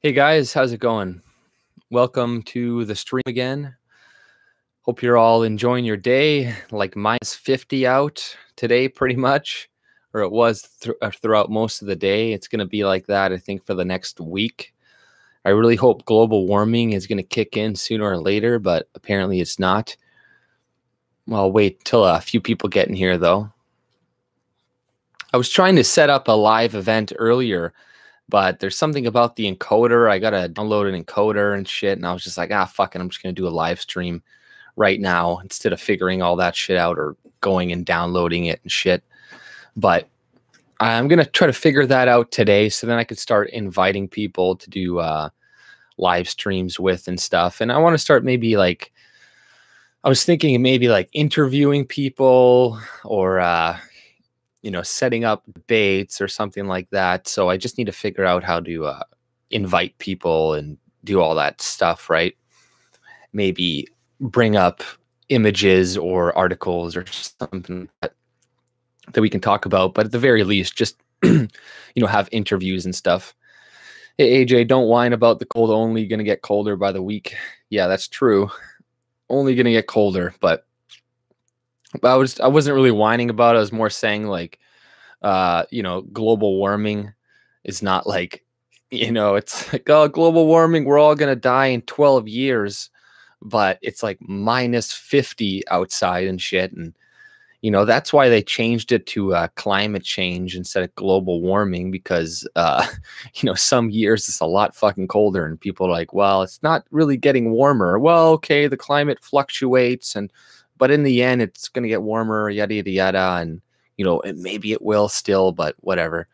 Hey guys, how's it going? Welcome to the stream again. Hope you're all enjoying your day. Like minus 50 out today, pretty much, or it was throughout most of the day. It's going to be like that, I think, for the next week. I really hope global warming is going to kick in sooner or later, but apparently it's not. Well, I'll wait till a few people get in here, though. I was trying to set up a live event earlier, but there's something about the encoder. I got to download an encoder and shit. And I was just like, fuck it. I'm just going to do a live stream right now instead of figuring all that shit out or going and downloading it and shit. But I'm going to try to figure that out today so then I could start inviting people to do live streams with and stuff. And I want to start maybe like, I was thinking maybe like interviewing people or, setting up debates or something like that. So I just need to figure out how to invite people and do all that stuff, right? Maybe bring up images or articles or something that we can talk about. But at the very least, just, have interviews and stuff. Hey, AJ, don't whine about the cold. Only going to get colder by the week. Yeah, that's true. Only going to get colder, but I wasn't really whining about it. I was more saying like, global warming is not like, it's like, oh, global warming, we're all going to die in 12 years, but it's like minus 50 outside and shit. And, that's why they changed it to climate change instead of global warming, because, some years it's a lot fucking colder and people are like, well, it's not really getting warmer. Well, okay, the climate fluctuates but in the end, it's going to get warmer, yada, yada, yada. And, maybe it will still, but whatever.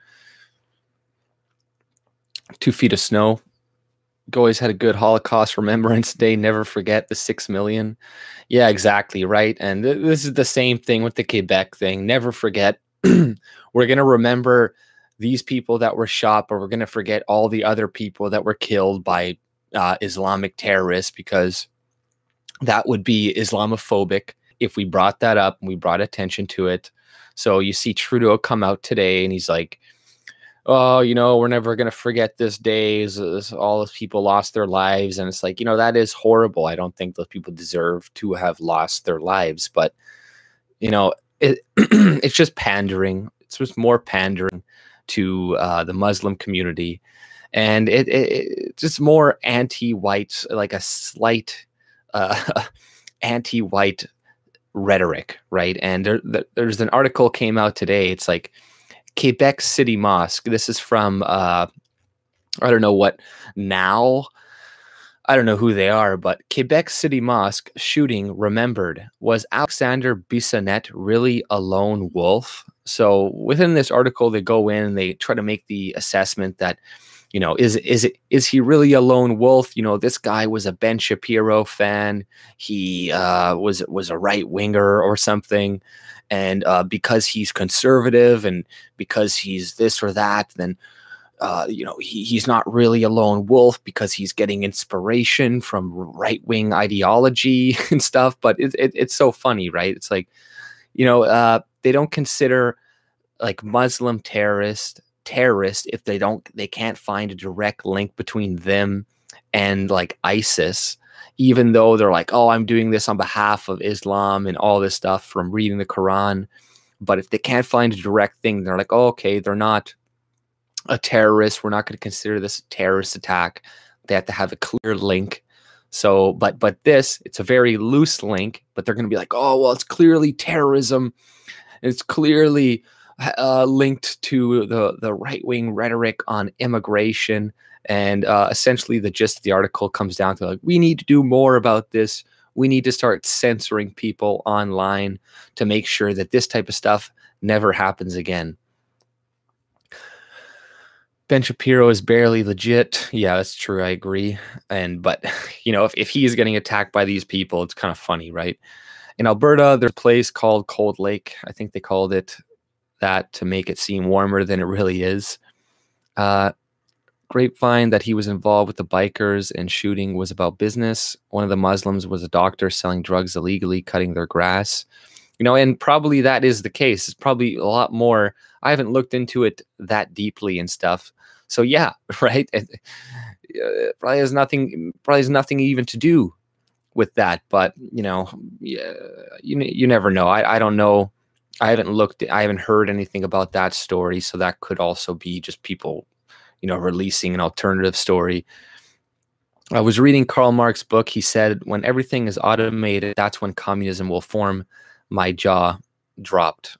2 feet of snow. Always had a good Holocaust Remembrance Day. Never forget the 6 million. Yeah, exactly, right? And this is the same thing with the Quebec thing. Never forget. We're going to remember these people that were shot, but we're going to forget all the other people that were killed by Islamic terrorists, because that would be Islamophobic if we brought that up and we brought attention to it. So you see Trudeau come out today and he's like, oh, we're never going to forget this day. All those people lost their lives. And it's like, that is horrible. I don't think those people deserve to have lost their lives. But, it's just pandering. It's just more pandering to the Muslim community. And it's just more anti-white, like a slight anti-white rhetoric, right? And there's an article came out today. It's like Quebec City Mosque. This is from I don't know what now. I don't know who they are, but Quebec City Mosque shooting remembered. Was Alexander Bissonnette really a lone wolf? So within this article, they go in and they try to make the assessment that, is he really a lone wolf? This guy was a Ben Shapiro fan. He was a right winger or something. And because he's conservative and because he's this or that, then, he's not really a lone wolf because he's getting inspiration from right-wing ideology and stuff. But it's so funny, right? It's like, they don't consider like Muslim terrorist if they can't find a direct link between them and like ISIS, even though they're like, oh, I'm doing this on behalf of Islam and all this stuff from reading the Quran. But if they can't find a direct thing, they're like, oh, okay, they're not a terrorist. We're not going to consider this a terrorist attack. They have to have a clear link. So, but this, it's a very loose link, but they're going to be like, oh, well, it's clearly terrorism. It's clearly linked to the right-wing rhetoric on immigration. And essentially the gist of the article comes down to like, we need to do more about this. We need to start censoring people online to make sure that this type of stuff never happens again. Ben Shapiro is barely legit. Yeah, that's true. I agree. But if he is getting attacked by these people, it's kind of funny, right? In Alberta, there's a place called Cold Lake. I think they called it that to make it seem warmer than it really is. Grapevine that he was involved with the bikers and shooting was about business. One of the Muslims was a doctor selling drugs illegally, cutting their grass. And probably that is the case. It's probably a lot more. I haven't looked into it that deeply and stuff. So yeah, right. Probably has nothing even to do with that. But yeah, you never know. I don't know. I haven't heard anything about that story. So that could also be just people, releasing an alternative story. I was reading Karl Marx's book. He said, when everything is automated, that's when communism will form. My jaw dropped.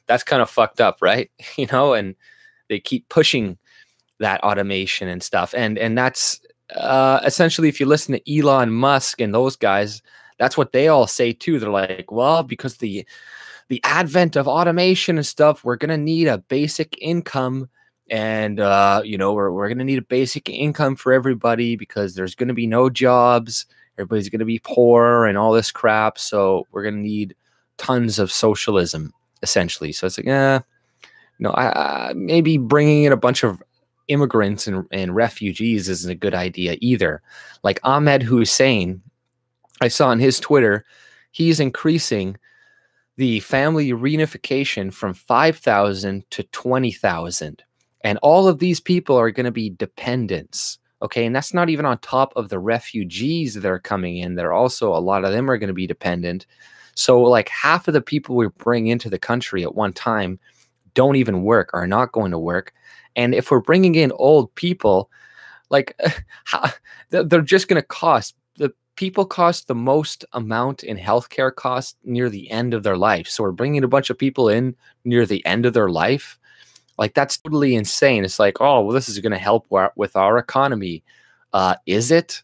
That's kind of fucked up, right? And they keep pushing that automation and stuff. And that's essentially, if you listen to Elon Musk and those guys, that's what they all say too. They're like, well, because the advent of automation and stuff, we're going to need a basic income. And, we're going to need a basic income for everybody because there's going to be no jobs. Everybody's going to be poor and all this crap. So we're going to need tons of socialism, essentially. So it's like, maybe bringing in a bunch of immigrants and refugees isn't a good idea either. Like Ahmed Hussein, I saw on his Twitter, he's increasing the family reunification from 5,000 to 20,000. And all of these people are going to be dependents. Okay. And that's not even on top of the refugees that are coming in. There are also, a lot of them are going to be dependent. So like half of the people we bring into the country at one time don't even work, are not going to work. And if we're bringing in old people, like they're just going to cost. The people cost the most amount in healthcare costs near the end of their life. So we're bringing a bunch of people in near the end of their life. Like, that's totally insane. It's like, oh, well, this is going to help with our economy. Is it?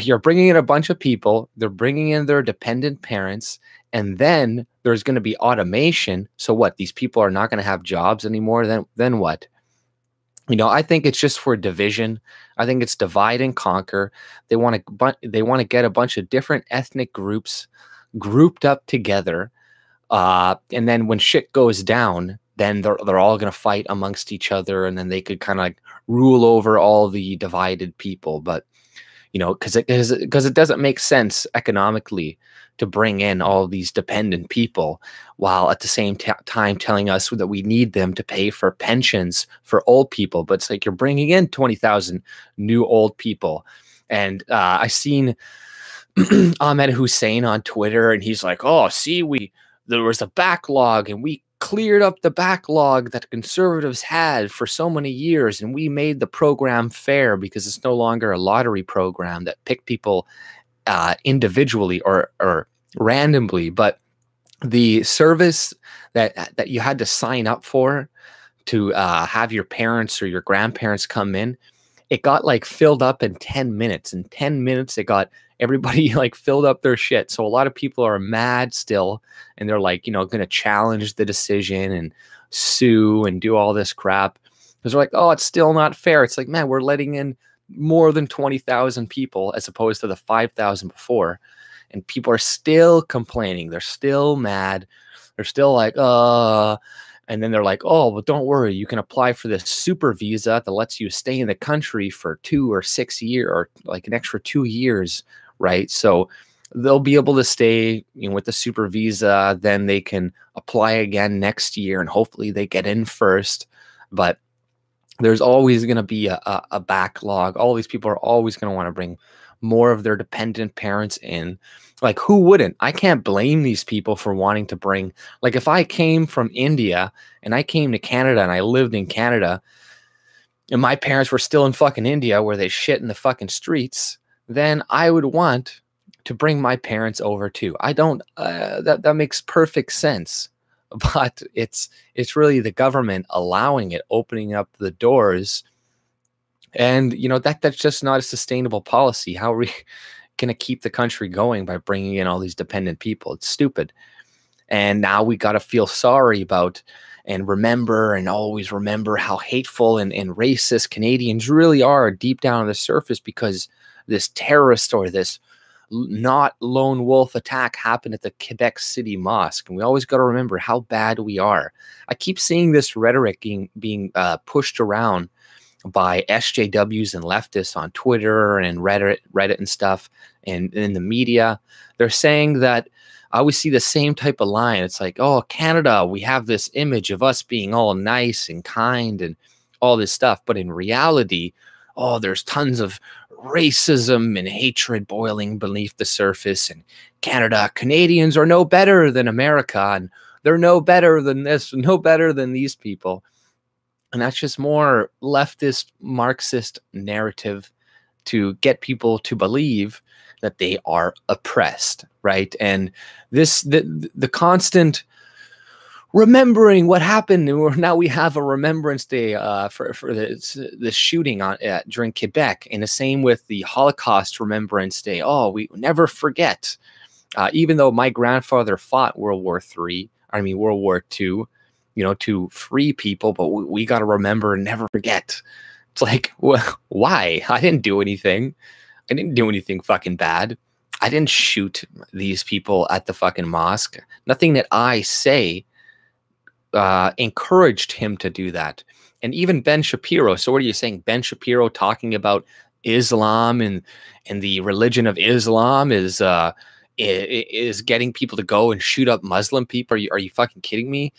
You're bringing in a bunch of people. They're bringing in their dependent parents. And then there's going to be automation. So what? These people are not going to have jobs anymore. Then what? I think it's just for division. I think it's divide and conquer. They want to get a bunch of different ethnic groups grouped up together. And then when shit goes down, then they're all going to fight amongst each other, and then they could kind of like rule over all the divided people. But because it doesn't make sense economically to bring in all these dependent people while at the same time telling us that we need them to pay for pensions for old people. But it's like you're bringing in 20,000 new old people. And I seen Ahmed Hussein on Twitter, and he's like, oh, see, there was a backlog, and we cleared up the backlog that conservatives had for so many years, and we made the program fair because it's no longer a lottery program that picked people individually or randomly, but the service that you had to sign up for to have your parents or your grandparents come in, it got like filled up in 10 minutes. In 10 minutes, it got everybody like filled up their shit. So a lot of people are mad still, and they're like, going to challenge the decision and sue and do all this crap because they're like, oh, it's still not fair. It's like, man, we're letting in more than 20,000 people as opposed to the 5,000 before. And people are still complaining. They're still mad. They're still like, and then they're like, oh, well, don't worry. You can apply for this super visa that lets you stay in the country for 2 or 6 years, or like an extra 2 years, right? So they'll be able to stay with the super visa. Then they can apply again next year, and hopefully they get in first. But there's always going to be a backlog. All these people are always going to want to bring more of their dependent parents in. Like, who wouldn't? I can't blame these people for wanting to bring, like, if I came from India and I came to Canada and I lived in Canada and my parents were still in fucking India where they shit in the fucking streets, then I would want to bring my parents over too. I don't, that makes perfect sense. But it's really the government allowing it, opening up the doors. And, that's just not a sustainable policy. How are we going to keep the country going by bringing in all these dependent people? It's stupid. And now we got to feel sorry about and remember and always remember how hateful and racist Canadians really are deep down on the surface, because this terrorist or this not lone wolf attack happened at the Quebec City Mosque. And we always got to remember how bad we are. I keep seeing this rhetoric being pushed around by SJWs and leftists on Twitter and Reddit and stuff, and in the media. They're saying that I always see the same type of line. It's like, oh, Canada, we have this image of us being all nice and kind, and all this stuff. But in reality, oh, there's tons of racism and hatred boiling beneath the surface. And Canadians are no better than America, and they're no better than this, no better than these people. And that's just more leftist Marxist narrative to get people to believe that they are oppressed, right? And the constant remembering what happened. Now we have a Remembrance Day for the shooting during Quebec, and the same with the Holocaust Remembrance Day. Oh, we never forget. Even though my grandfather fought World War II, to free people, but we got to remember and never forget. It's like, well, why? I didn't do anything. I didn't do anything fucking bad. I didn't shoot these people at the fucking mosque. Nothing that I say encouraged him to do that. And even Ben Shapiro. So what are you saying? Ben Shapiro talking about Islam and the religion of Islam is getting people to go and shoot up Muslim people? Are you fucking kidding me?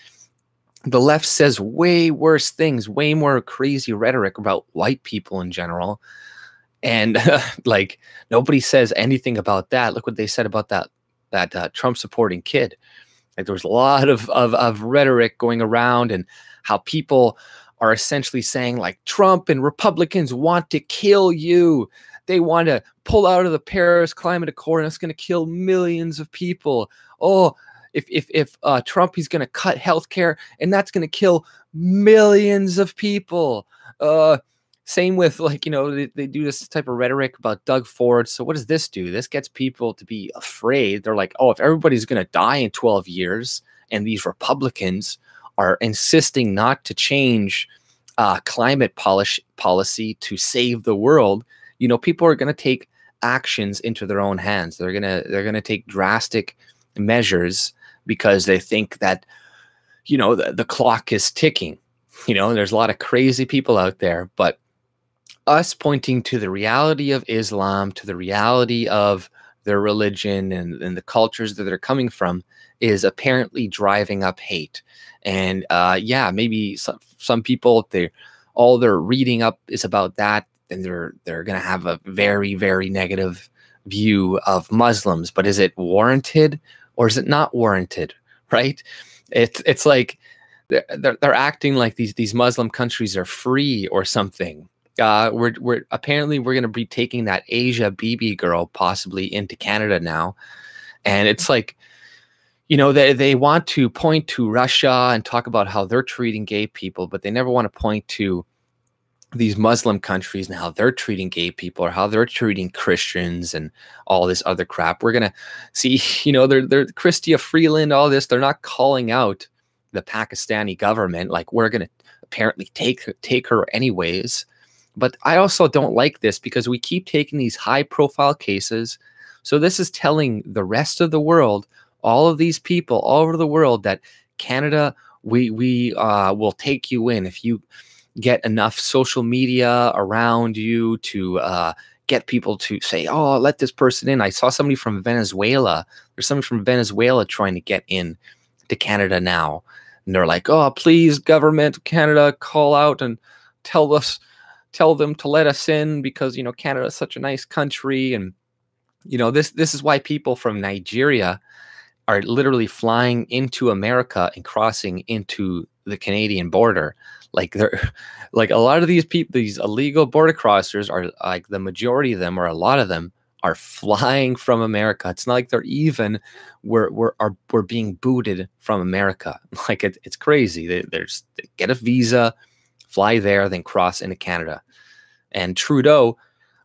The left says way worse things, way more crazy rhetoric about white people in general. And like nobody says anything about that. Look what they said about that Trump supporting kid. Like there was a lot of rhetoric going around, and how people are essentially saying like Trump and Republicans want to kill you. They want to pull out of the Paris Climate Accord, and it's going to kill millions of people. Oh, if Trump, he's going to cut healthcare, and that's going to kill millions of people. Same with like, they do this type of rhetoric about Doug Ford. So what does this do? This gets people to be afraid. They're like, oh, if everybody's going to die in 12 years and these Republicans are insisting not to change climate policy to save the world, people are going to take actions into their own hands. They're going to take drastic measures because they think that, the clock is ticking. There's a lot of crazy people out there, but us pointing to the reality of Islam, to the reality of their religion and the cultures that they're coming from is apparently driving up hate. And yeah, maybe some people, all they're reading up is about that, and they're going to have a very, very negative view of Muslims. But is it warranted or is it not warranted? Right? It's like they're acting like these Muslim countries are free or something. We're apparently going to be taking that Asia Bibi girl possibly into Canada now, and it's like, they want to point to Russia and talk about how they're treating gay people, but they never want to point to these Muslim countries and how they're treating gay people or how they're treating Christians and all this other crap. We're gonna see, they're Chrystia Freeland, all this. They're not calling out the Pakistani government like we're gonna apparently take her anyways. But I also don't like this because we keep taking these high-profile cases. So this is telling the rest of the world, all of these people all over the world, that Canada, we will take you in if you get enough social media around you to get people to say, oh, let this person in. I saw somebody from Venezuela. There's somebody from Venezuela trying to get in to Canada now. And they're like, oh, please, government, Canada, call out and tell them to let us in because, Canada is such a nice country. And, this is why people from Nigeria are literally flying into America and crossing into the Canadian border. Like they're like a lot of these people, these illegal border crossers are like the majority of them, or a lot of them, are flying from America. It's not like they're even we're being booted from America. Like it's crazy. They get a visa, fly there, then cross into Canada. And Trudeau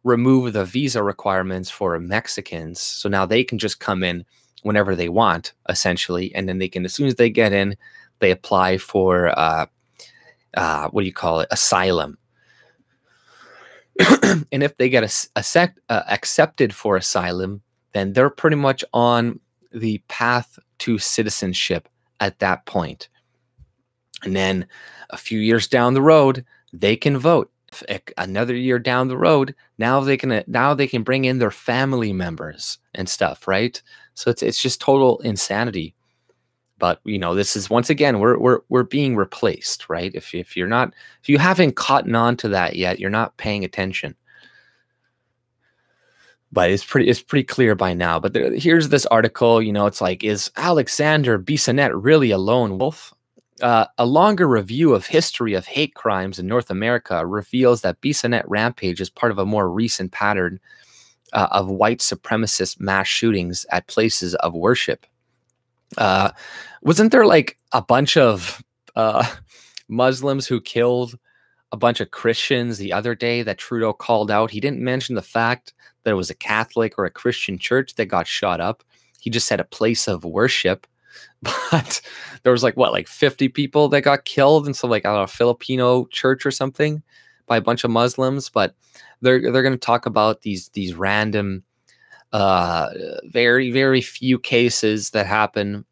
removed the visa requirements for Mexicans, so now they can just come in whenever they want, essentially, and then they can, as soon as they get in, they apply for what do you call it? Asylum. And if they get accepted for asylum, then they're pretty much on the path to citizenship at that point. And then a few years down the road, they can vote. Another year down the road, now they can bring in their family members and stuff, right? So it's just total insanity. But this is, once again, we're being replaced, right? If you haven't caught on to that yet, you're not paying attention. But it's pretty clear by now. But here's this article. It's like, is Alexander Bissonnette really a lone wolf? A longer review of history of hate crimes in North America reveals that Bissonnette rampage is part of a more recent pattern of white supremacist mass shootings at places of worship. Wasn't there like a bunch of Muslims who killed a bunch of Christians the other day that Trudeau called out? He didn't mention the fact that it was a Catholic or a Christian church that got shot up. He just said a place of worship. But there was like 50 people that got killed in some like, I don't know, Filipino church or something by a bunch of Muslims. But they're going to talk about these random, very, very few cases that happen.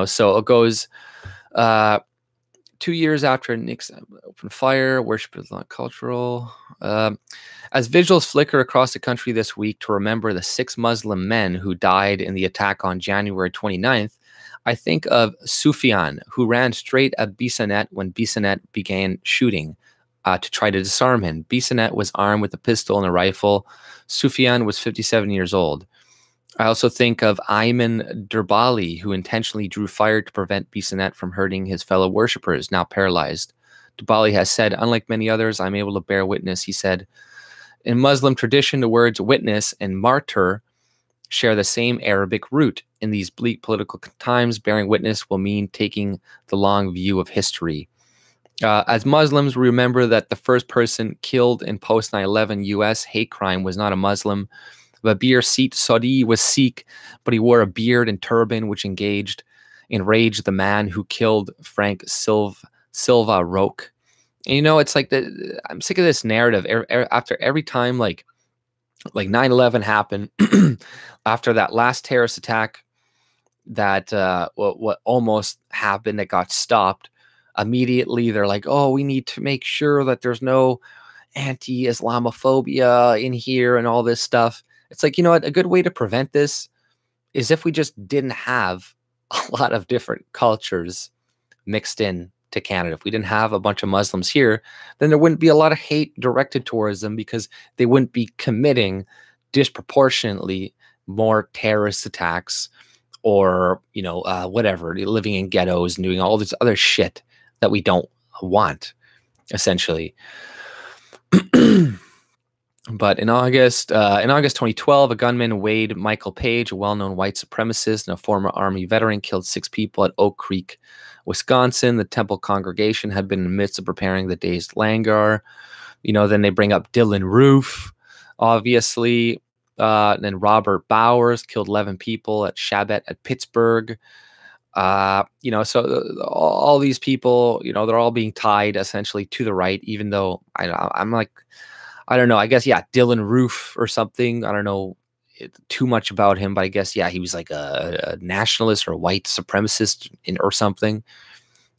So it goes 2 years after Nixon opened fire, worship is not cultural. As visuals flicker across the country this week to remember the 6 Muslim men who died in the attack on January 29th, I think of Sufyan, who ran straight at Bissonnette when Bissonnette began shooting to try to disarm him. Bissonnette was armed with a pistol and a rifle. Sufyan was 57 years old. I also think of Ayman Durbali, who intentionally drew fire to prevent Bissonnette from hurting his fellow worshippers, now paralyzed. Durbali has said, unlike many others, I'm able to bear witness, he said. In Muslim tradition, the words witness and martyr share the same Arabic root. In these bleak political times, bearing witness will mean taking the long view of history. As Muslims, we remember that the first person killed in post 9/11 U.S. hate crime was not a Muslim. Babir Sodi was Sikh, but he wore a beard and turban, which enraged the man who killed Frank Silva Roque. And it's like I'm sick of this narrative. After every time like 9/11 happened, after that last terrorist attack that what almost happened that got stopped, immediately they're like, oh, we need to make sure that there's no anti-Islamophobia in here and all this stuff. It's like, what? A good way to prevent this is if we just didn't have a lot of different cultures mixed in to Canada. If we didn't have a bunch of Muslims here, then there wouldn't be a lot of hate directed towards them because they wouldn't be committing disproportionately more terrorist attacks or, whatever, living in ghettos and doing all this other shit that we don't want, essentially. But in August 2012, a gunman, Wade Michael Page, a well-known white supremacist and a former Army veteran, killed 6 people at Oak Creek, Wisconsin. The Temple congregation had been in the midst of preparing the day's langar. Then they bring up Dylan Roof, obviously. And then Robert Bowers killed 11 people at Shabbat at Pittsburgh. So all these people, they're all being tied essentially to the right, even though I'm like, I don't know, I guess, yeah, Dylan Roof or something. I don't know too much about him, but I guess, yeah, he was like a nationalist or a white supremacist or something.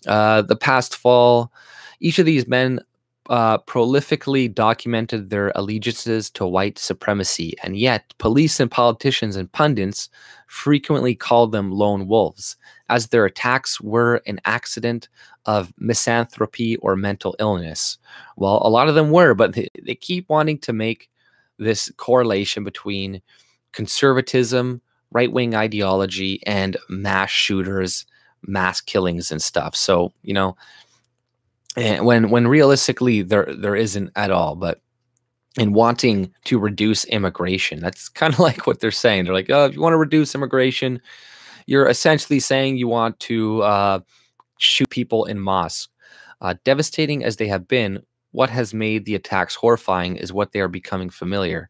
The past fall, each of these men prolifically documented their allegiances to white supremacy, and yet police and politicians and pundits frequently called them lone wolves, as their attacks were an accident of misanthropy or mental illness. Well, a lot of them were, but they keep wanting to make this correlation between conservatism, right-wing ideology, and mass shooters, mass killings and stuff. So, and when realistically there isn't at all. But in wanting to reduce immigration, that's kind of like what they're saying. They're like, oh, if you want to reduce immigration, you're essentially saying you want to shoot people in mosques. Devastating as they have been, what has made the attacks horrifying is what they are becoming familiar.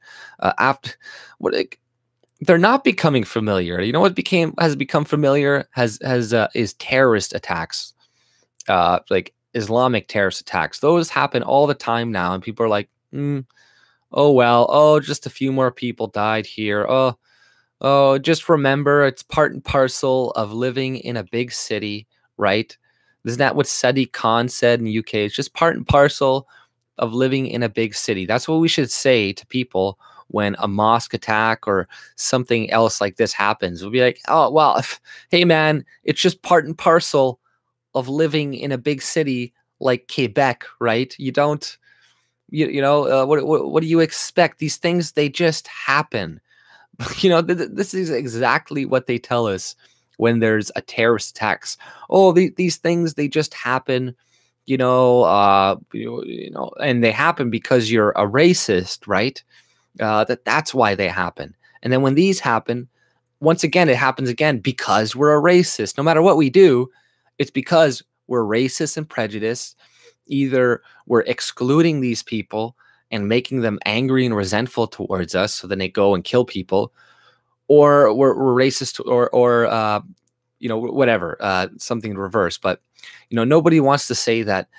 They're not becoming familiar. What has become familiar is terrorist attacks, like Islamic terrorist attacks. Those happen all the time now, and people are like, oh well, oh, just a few more people died here. Oh, just remember, it's part and parcel of living in a big city, right? Isn't that what Sadiq Khan said in the UK? It's just part and parcel of living in a big city. That's what we should say to people when a mosque attack or something else like this happens. We'll be like, oh, well, hey, man, it's just part and parcel of living in a big city like Quebec, right? You don't, what do you expect? These things, they just happen. This is exactly what they tell us when there's a terrorist attacks. Oh, these things, they just happen, and they happen because you're a racist, right? That's why they happen. And then when these happen, once again, it happens again because we're a racist. No matter what we do, it's because we're racist and prejudiced. Either we're excluding these people and making them angry and resentful towards us, so then they go and kill people, or we're racist, or whatever, something reverse. But nobody wants to say that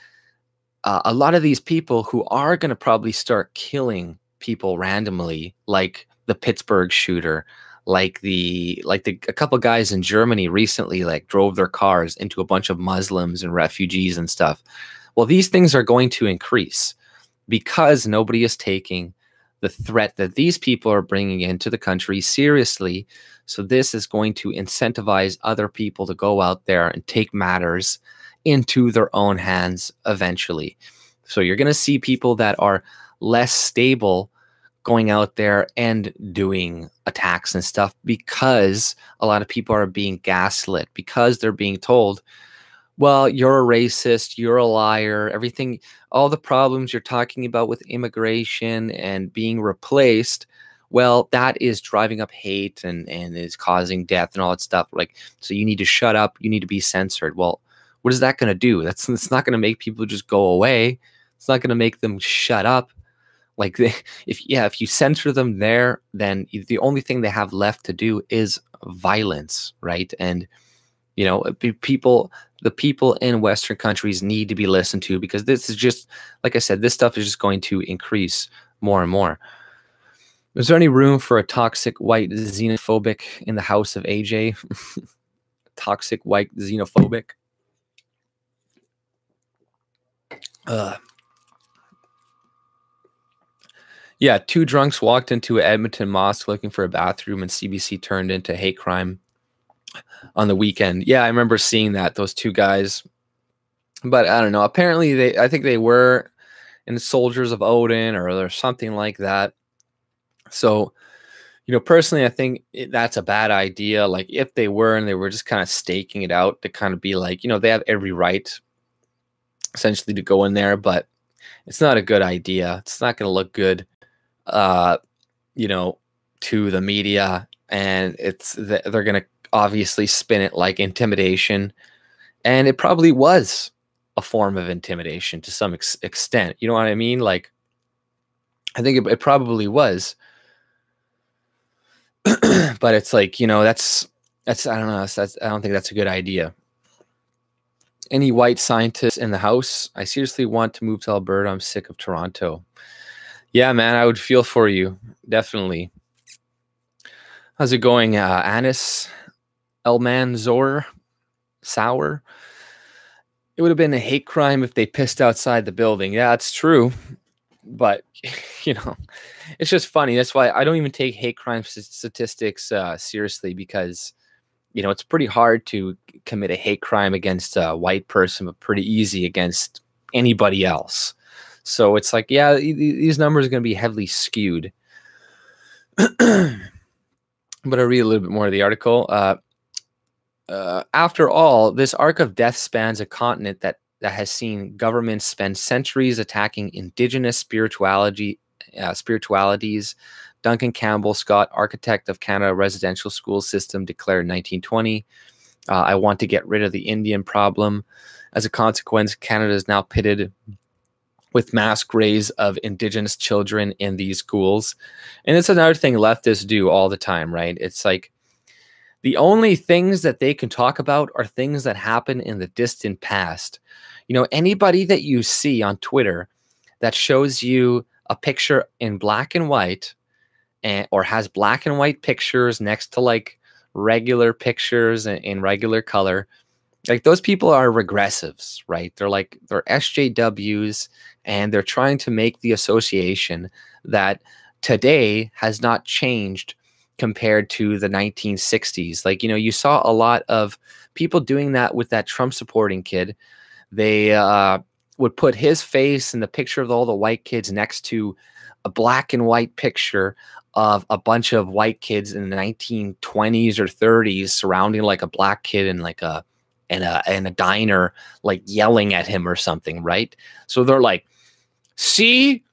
a lot of these people who are going to probably start killing people randomly, like the Pittsburgh shooter, like a couple guys in Germany recently, like drove their cars into a bunch of Muslims and refugees and stuff. Well, these things are going to increase because nobody is taking the threat that these people are bringing into the country seriously. So this is going to incentivize other people to go out there and take matters into their own hands eventually. So you're going to see people that are less stable going out there and doing attacks and stuff because a lot of people are being gaslit, because they're being told, well, you're a racist, you're a liar, everything, all the problems you're talking about with immigration and being replaced, well, that is driving up hate and is causing death and all that stuff. Like, so you need to shut up, you need to be censored. Well, what is that going to do? It's not going to make people just go away. It's not going to make them shut up. Like, if you censor them there, then the only thing they have left to do is violence, right? And the people in Western countries need to be listened to, because this is just, like I said, this stuff is just going to increase more and more. Is there any room for a toxic white xenophobic in the house of AJ? Toxic white xenophobic. Yeah, two drunks walked into an Edmonton mosque looking for a bathroom, and CBC turned into hate crime on the weekend. Yeah, I remember seeing that, those two guys. But I don't know. Apparently, I think they were in Soldiers of Odin or something like that. So, personally, I think that's a bad idea. Like, if they were and they were just kind of staking it out to kind of be like, they have every right essentially to go in there, but it's not a good idea. It's not going to look good, to the media, and they're going to obviously spin it like intimidation, and it probably was a form of intimidation to some extent. You know what I mean? Like, I think it probably was, but it's like, that's I don't know. I don't think that's a good idea. Any white scientists in the house? I seriously want to move to Alberta. I'm sick of Toronto. Yeah, man, I would feel for you. Definitely. How's it going, Anis Elmanzor Sour? It would have been a hate crime if they pissed outside the building. Yeah, it's true. But, it's just funny. That's why I don't even take hate crime statistics seriously, because, it's pretty hard to commit a hate crime against a white person, but pretty easy against anybody else. So it's like, yeah, these numbers are going to be heavily skewed. But I'll read a little bit more of the article. After all, this arc of death spans a continent that has seen governments spend centuries attacking indigenous spiritualities. Duncan Campbell Scott, architect of Canada residential school system, declared in 1920, I want to get rid of the Indian problem. As a consequence, Canada is now pitted with mass graves of Indigenous children in these schools. And it's another thing leftists do all the time, right? It's like the only things that they can talk about are things that happen in the distant past. Anybody that you see on Twitter that shows you a picture in black and white, or has black and white pictures next to like regular pictures in regular color, like, those people are regressives, right? They're SJWs. and they're trying to make the association that today has not changed compared to the 1960s. Like, you saw a lot of people doing that with that Trump supporting kid. They would put his face in the picture of all the white kids next to a black and white picture of a bunch of white kids in the 1920s or 30s surrounding like a black kid in like in a diner, like yelling at him or something, right? So they're like, see,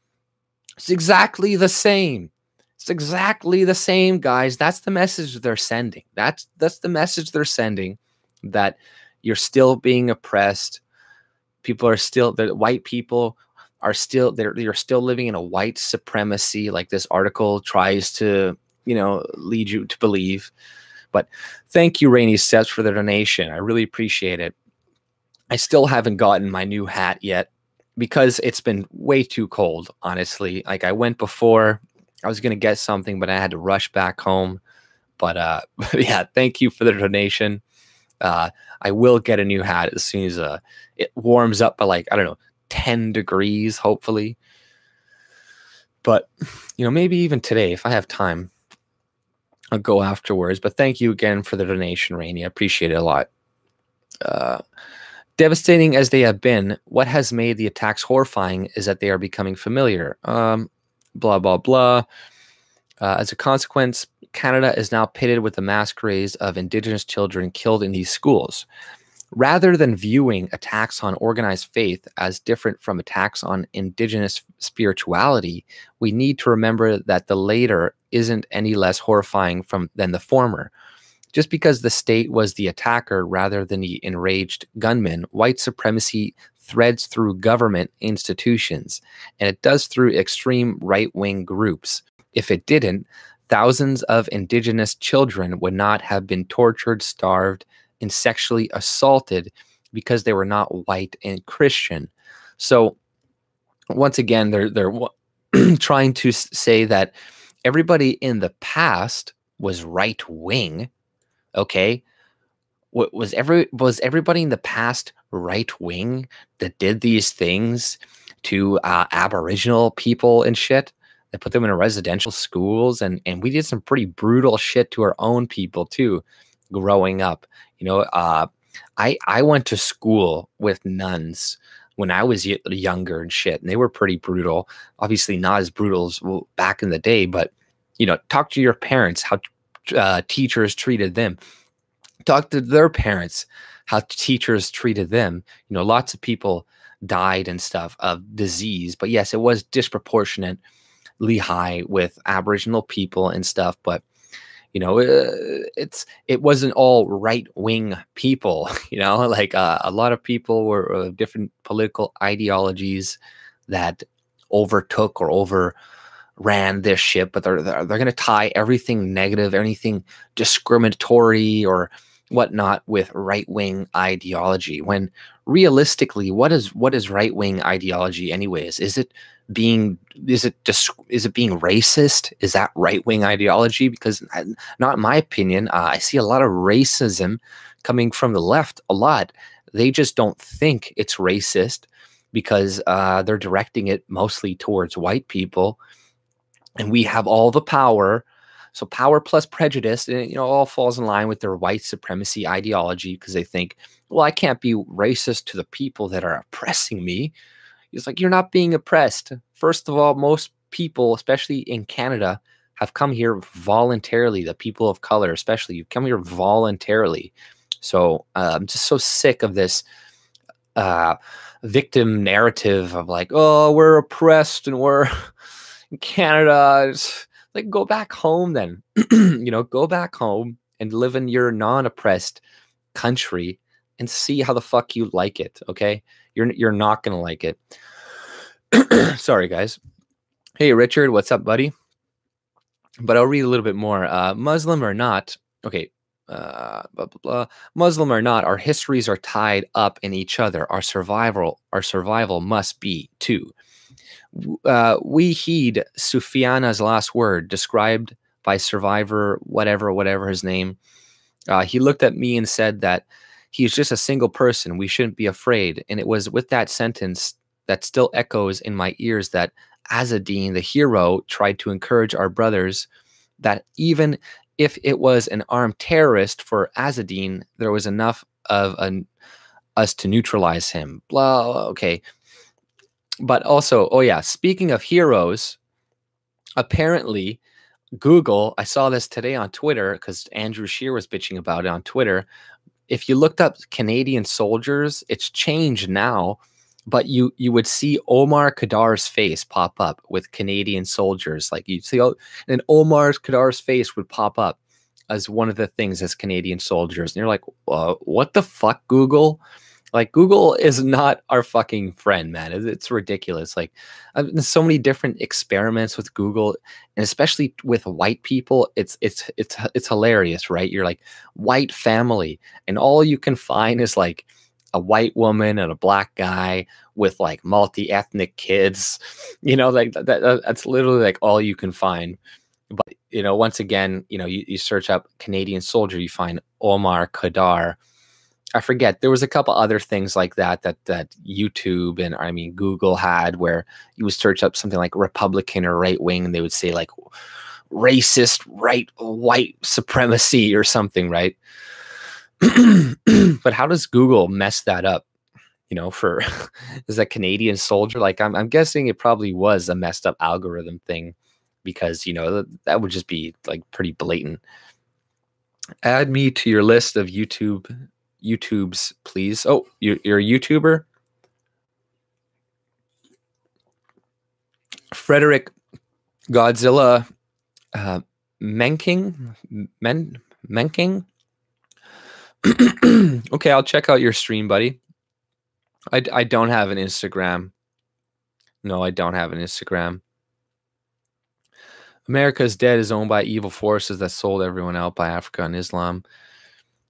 it's exactly the same. It's exactly the same, guys. That's the message they're sending. That's the message they're sending, that you're still being oppressed. People are still, the white people are still, you're still living in a white supremacy, like this article tries to, lead you to believe. But thank you, Rainy Steps, for the donation. I really appreciate it. I still haven't gotten my new hat yet because it's been way too cold, honestly. Like, I went before, I was going to get something, but I had to rush back home. But yeah, thank you for the donation. I will get a new hat as soon as it warms up by, like, I don't know, 10 degrees, hopefully. But, maybe even today, if I have time, I'll go afterwards. But thank you again for the donation, Rainey. I appreciate it a lot. Devastating as they have been, what has made the attacks horrifying is that they are becoming familiar. Blah, blah, blah. As a consequence, Canada is now pitted with the mass graves of Indigenous children killed in these schools. Rather than viewing attacks on organized faith as different from attacks on Indigenous spirituality, we need to remember that the latter isn't any less horrifying than the former. Just because the state was the attacker rather than the enraged gunman, white supremacy threads through government institutions, and it does through extreme right-wing groups. If it didn't, thousands of Indigenous children would not have been tortured, starved, and sexually assaulted because they were not white and Christian. So once again, they're trying to say that everybody in the past was right-wing. Okay, was everybody in the past right-wing that did these things to Aboriginal people and shit? They put them in residential schools, and we did some pretty brutal shit to our own people too, growing up. I went to school with nuns when I was younger and shit, and they were pretty brutal. Obviously not as brutal as back in the day, but talk to your parents how teachers treated them. Talk to their parents how teachers treated them. Lots of people died and stuff of disease, but yes, it was disproportionately high with Aboriginal people and stuff. But it wasn't all right-wing people. Like a lot of people were of different political ideologies that overtook or overran this shit, but they're going to tie everything negative, anything discriminatory or whatnot with right-wing ideology, when realistically, what is right-wing ideology anyways? Is it being racist? Is that right-wing ideology? Because not in my opinion, I see a lot of racism coming from the left a lot. They just don't think it's racist because they're directing it mostly towards white people, and we have all the power. So power plus prejudice, and all falls in line with their white supremacy ideology, because they think, well, I can't be racist to the people that are oppressing me. It's like, you're not being oppressed. First of all, most people, especially in Canada, have come here voluntarily. The people of color, especially, you've come here voluntarily. So I'm just so sick of this victim narrative of like, oh, we're oppressed and we're in Canada. It's like, go back home then. Go back home and live in your non-oppressed country and see how the fuck you like it. Okay, you're not gonna like it. Sorry, guys. Hey, Richard, what's up, buddy? But I'll read a little bit more. Muslim or not, okay. Blah, blah, blah. Muslim or not, our histories are tied up in each other. Our survival must be too. We heed Sufiana's last word, described by survivor, whatever his name. He looked at me and said that he's just a single person. We shouldn't be afraid. And it was with that sentence that still echoes in my ears that Azzedine, the hero, tried to encourage our brothers that even if it was an armed terrorist for Azzedine, there was enough of us to neutralize him. Blah, okay. But also, oh yeah, speaking of heroes, apparently Google, I saw this today on Twitter because Andrew Scheer was bitching about it on Twitter. If you looked up Canadian soldiers, it's changed now, but you would see Omar Kadar's face pop up with Canadian soldiers. Like you'd see, and Omar Kadar's face would pop up as one of the things as Canadian soldiers. And you're like, what the fuck, Google? Like, Google is not our fucking friend, man. It's ridiculous. Like, there's so many different experiments with Google, and especially with white people, it's hilarious, right? You're like, white family, and all you can find is like a white woman and a black guy with like multi-ethnic kids. You know, like that's literally like all you can find. But you know, once again, you know, you search up Canadian soldier, you find Omar Kadar. I forget, there was a couple other things like that YouTube and I mean Google had, where you would search up something like Republican or right wing, and they would say like racist white supremacy or something, right? But how does Google mess that up? You know, for is a Canadian soldier? Like I'm guessing it probably was a messed up algorithm thing, because you know that would just be like pretty blatant. Add me to your list of YouTubes, please. Oh, you're a YouTuber? Frederick Godzilla Menking? Okay, I'll check out your stream, buddy. I don't have an Instagram. No, I don't have an Instagram. America's Dead is owned by evil forces that sold everyone out by Africa and Islam.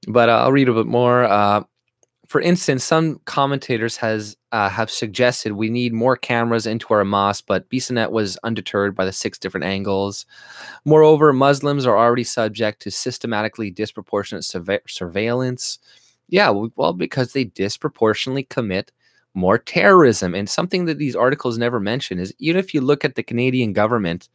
But I'll read a bit more. For instance, some commentators have suggested we need more cameras into our mosque, but Bissonnette was undeterred by the 6 different angles. Moreover, Muslims are already subject to systematically disproportionate surveillance. Yeah, well, because they disproportionately commit more terrorism. And something that these articles never mention is, even if you look at the Canadian government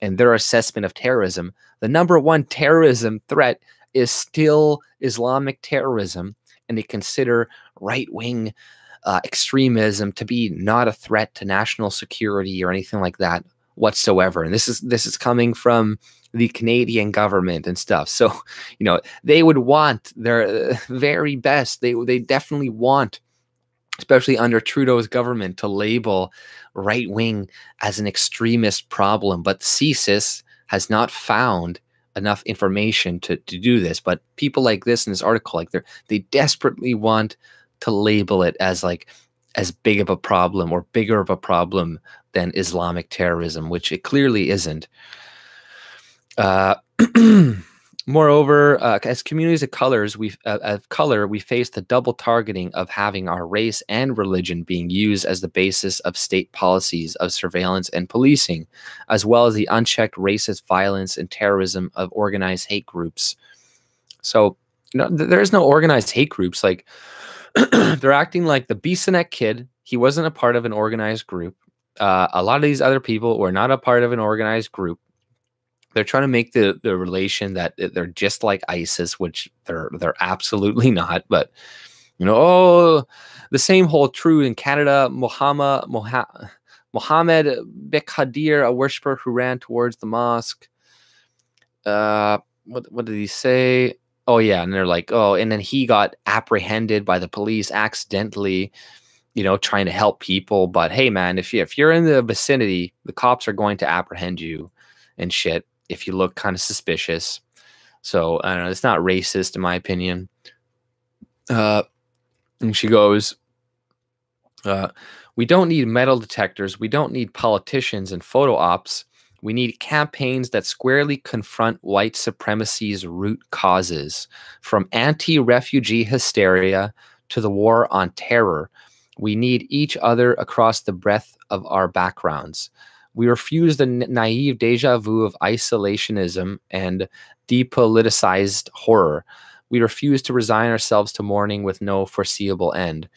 and their assessment of terrorism, the #1 terrorism threat is still Islamic terrorism, and they consider right-wing extremism to be not a threat to national security or anything like that whatsoever. And this is coming from the Canadian government and stuff. So, you know, they would want their very best. They definitely want, especially under Trudeau's government, to label right-wing as an extremist problem. But CSIS has not found enough information to do this. But people like this in this article, like they desperately want to label it as like as big of a problem or bigger of a problem than Islamic terrorism, which it clearly isn't. Moreover, as communities of color, we face the double targeting of having our race and religion being used as the basis of state policies of surveillance and policing, as well as the unchecked racist violence and terrorism of organized hate groups. So, you know, there is no organized hate groups. Like, they're acting like the Bissonnette kid. He wasn't a part of an organized group. A lot of these other people were not a part of an organized group. They're trying to make the relation that they're just like ISIS, which they're absolutely not. But, you know, oh, the same hold true in Canada. Mohammed Bekhadir, a worshiper who ran towards the mosque. What did he say? Oh yeah, and they're like, oh, and then he got apprehended by the police accidentally, you know, trying to help people. But hey, man, if you're in the vicinity, the cops are going to apprehend you and shit if you look kind of suspicious. So I don't know, it's not racist in my opinion. And she goes, we don't need metal detectors. We don't need politicians and photo ops. We need campaigns that squarely confront white supremacy's root causes, from anti-refugee hysteria to the war on terror. We need each other across the breadth of our backgrounds. We refuse the naive deja vu of isolationism and depoliticized horror. We refuse to resign ourselves to mourning with no foreseeable end.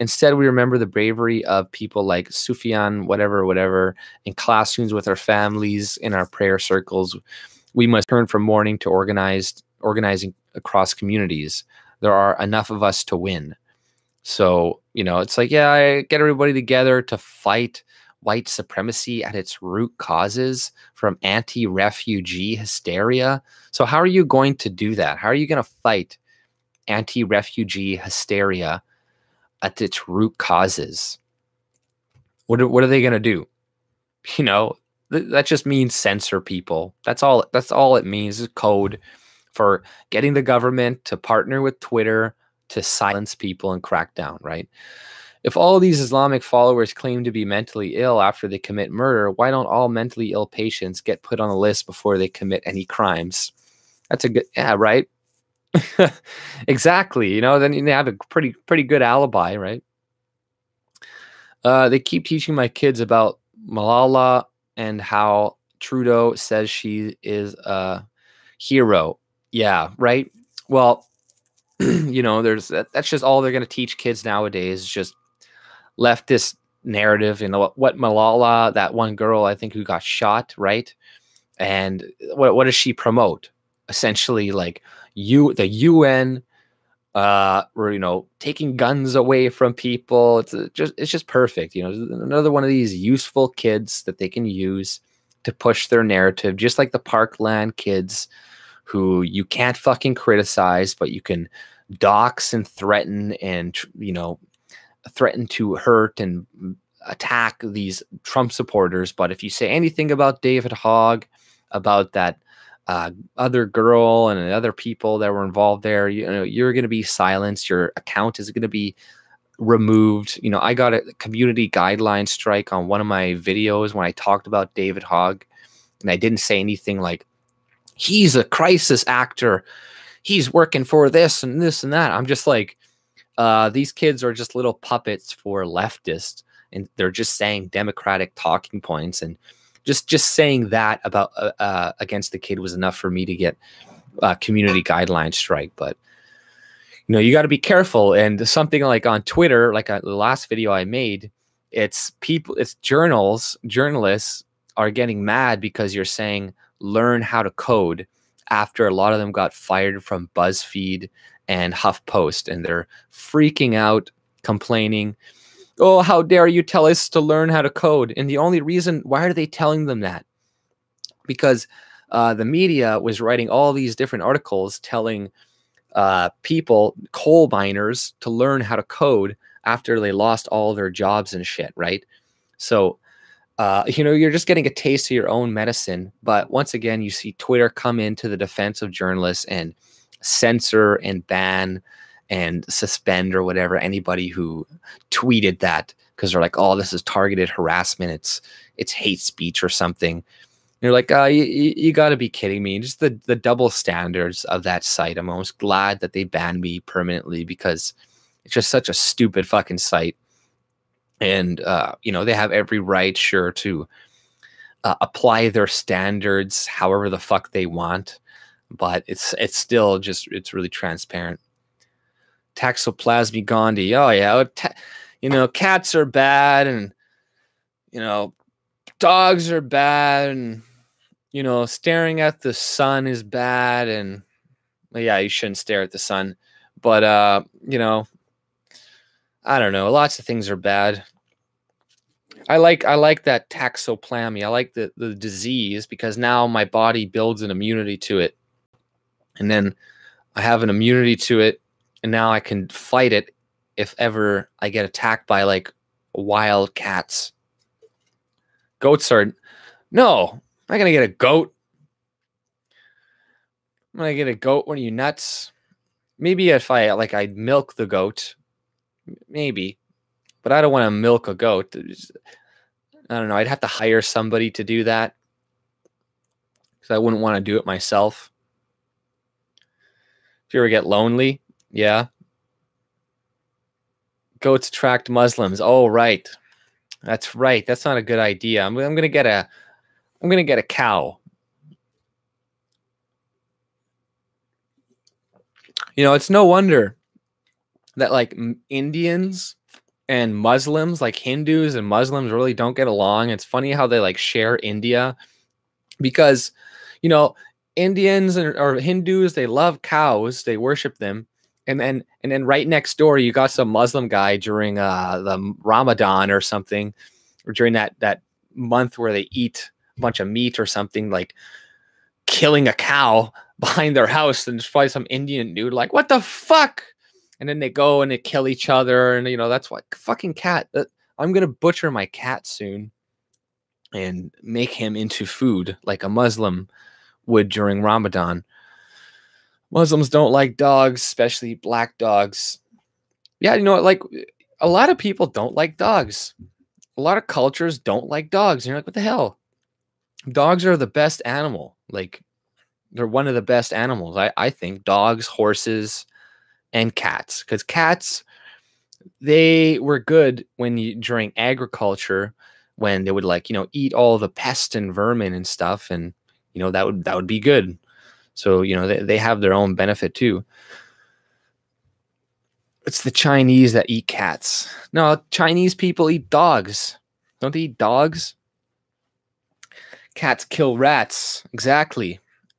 Instead, we remember the bravery of people like Sufyan, whatever, in classrooms with our families, in our prayer circles. We must turn from mourning to organizing across communities. There are enough of us to win. So, it's like, yeah, I get everybody together to fight white supremacy at its root causes, from anti-refugee hysteria. So how are you going to do that? How are you going to fight anti-refugee hysteria at its root causes? What are they going to do? That just means censor people. That's all it means, is code for getting the government to partner with Twitter to silence people and crack down, right? If all of these Islamic followers claim to be mentally ill after they commit murder, why don't all mentally ill patients get put on a list before they commit any crimes? That's a good, yeah, right? Exactly. Then they have a pretty good alibi, right? They keep teaching my kids about Malala and how Trudeau says she is a hero. Yeah, right. Well, that's just all they're going to teach kids nowadays. Just leftist narrative. What Malala, that one girl, I think, who got shot, right? And what does she promote? Essentially, like the UN, or taking guns away from people. It's just perfect. Another one of these useful kids that they can use to push their narrative, just like the Parkland kids, who you can't fucking criticize, but you can dox and threaten and threaten to hurt and attack these Trump supporters. But if you say anything about David Hogg, about that other girl and other people that were involved there, you're going to be silenced. Your account is going to be removed. I got a community guideline strike on one of my videos when I talked about David Hogg, and I didn't say anything like, he's a crisis actor, he's working for this and this and that. I'm just like, these kids are just little puppets for leftists, and they're just saying Democratic talking points, and just saying that about against the kid was enough for me to get a community guideline strike. But you got to be careful. And something like on Twitter, like the last video I made, it's journalists are getting mad because you're saying learn how to code, after a lot of them got fired from BuzzFeed and HuffPost, and they're freaking out, complaining, oh, how dare you tell us to learn how to code? And the only reason, why are they telling them that? Because the media was writing all these different articles telling people, coal miners, to learn how to code after they lost all their jobs and shit, right? So, you're just getting a taste of your own medicine. But once again, you see Twitter come into the defense of journalists and censor and ban and suspend or whatever anybody who tweeted that, because they're like, oh, this is targeted harassment, it's hate speech or something. And you're like, you got to be kidding me. Just the double standards of that site. I'm almost glad that they banned me permanently, because it's just such a stupid fucking site. And they have every right, sure, to apply their standards however the fuck they want, but it's still just, it's really transparent. Toxoplasma gondii. Oh yeah, cats are bad, and dogs are bad, and staring at the sun is bad, and well, yeah, you shouldn't stare at the sun, but I don't know, lots of things are bad. I like that toxoplasma. I like the disease, because now my body builds an immunity to it, and then I have an immunity to it, and now I can fight it if ever I get attacked by like wild cats. Goats are, no, I'm not gonna get a goat. I'm gonna get a goat. What are you, nuts? Maybe if I'd milk the goat, maybe, but I don't want to milk a goat. I don't know. I'd have to hire somebody to do that, because I wouldn't want to do it myself. If you ever get lonely, yeah. Goats attract Muslims. Oh, right. That's right. That's not a good idea. I'm gonna get a cow. It's no wonder that like Indians and Muslims, like Hindus and Muslims really don't get along. It's funny how they like share India because, you know, Indians or Hindus, they love cows, they worship them. And then right next door, you got some Muslim guy during the Ramadan or something, or during that month where they eat a bunch of meat or something, like killing a cow behind their house. And there's probably some Indian dude like, what the fuck? And then they go and they kill each other. And, you know, that's what fucking cat. I'm going to butcher my cat soon and make him into food like a Muslim would during Ramadan. Muslims don't like dogs, especially black dogs. Yeah, you know, like a lot of people don't like dogs. A lot of cultures don't like dogs. And you're like, what the hell? Dogs are the best animal. Like, they're one of the best animals. I think dogs, horses, and cats. Because cats, they were good during agriculture, when they would, like, you know, eat all the pests and vermin and stuff. And, you know, that would be good. So, you know, they have their own benefit too. It's the Chinese that eat cats. No, Chinese people eat dogs. Don't they eat dogs? Cats kill rats. Exactly.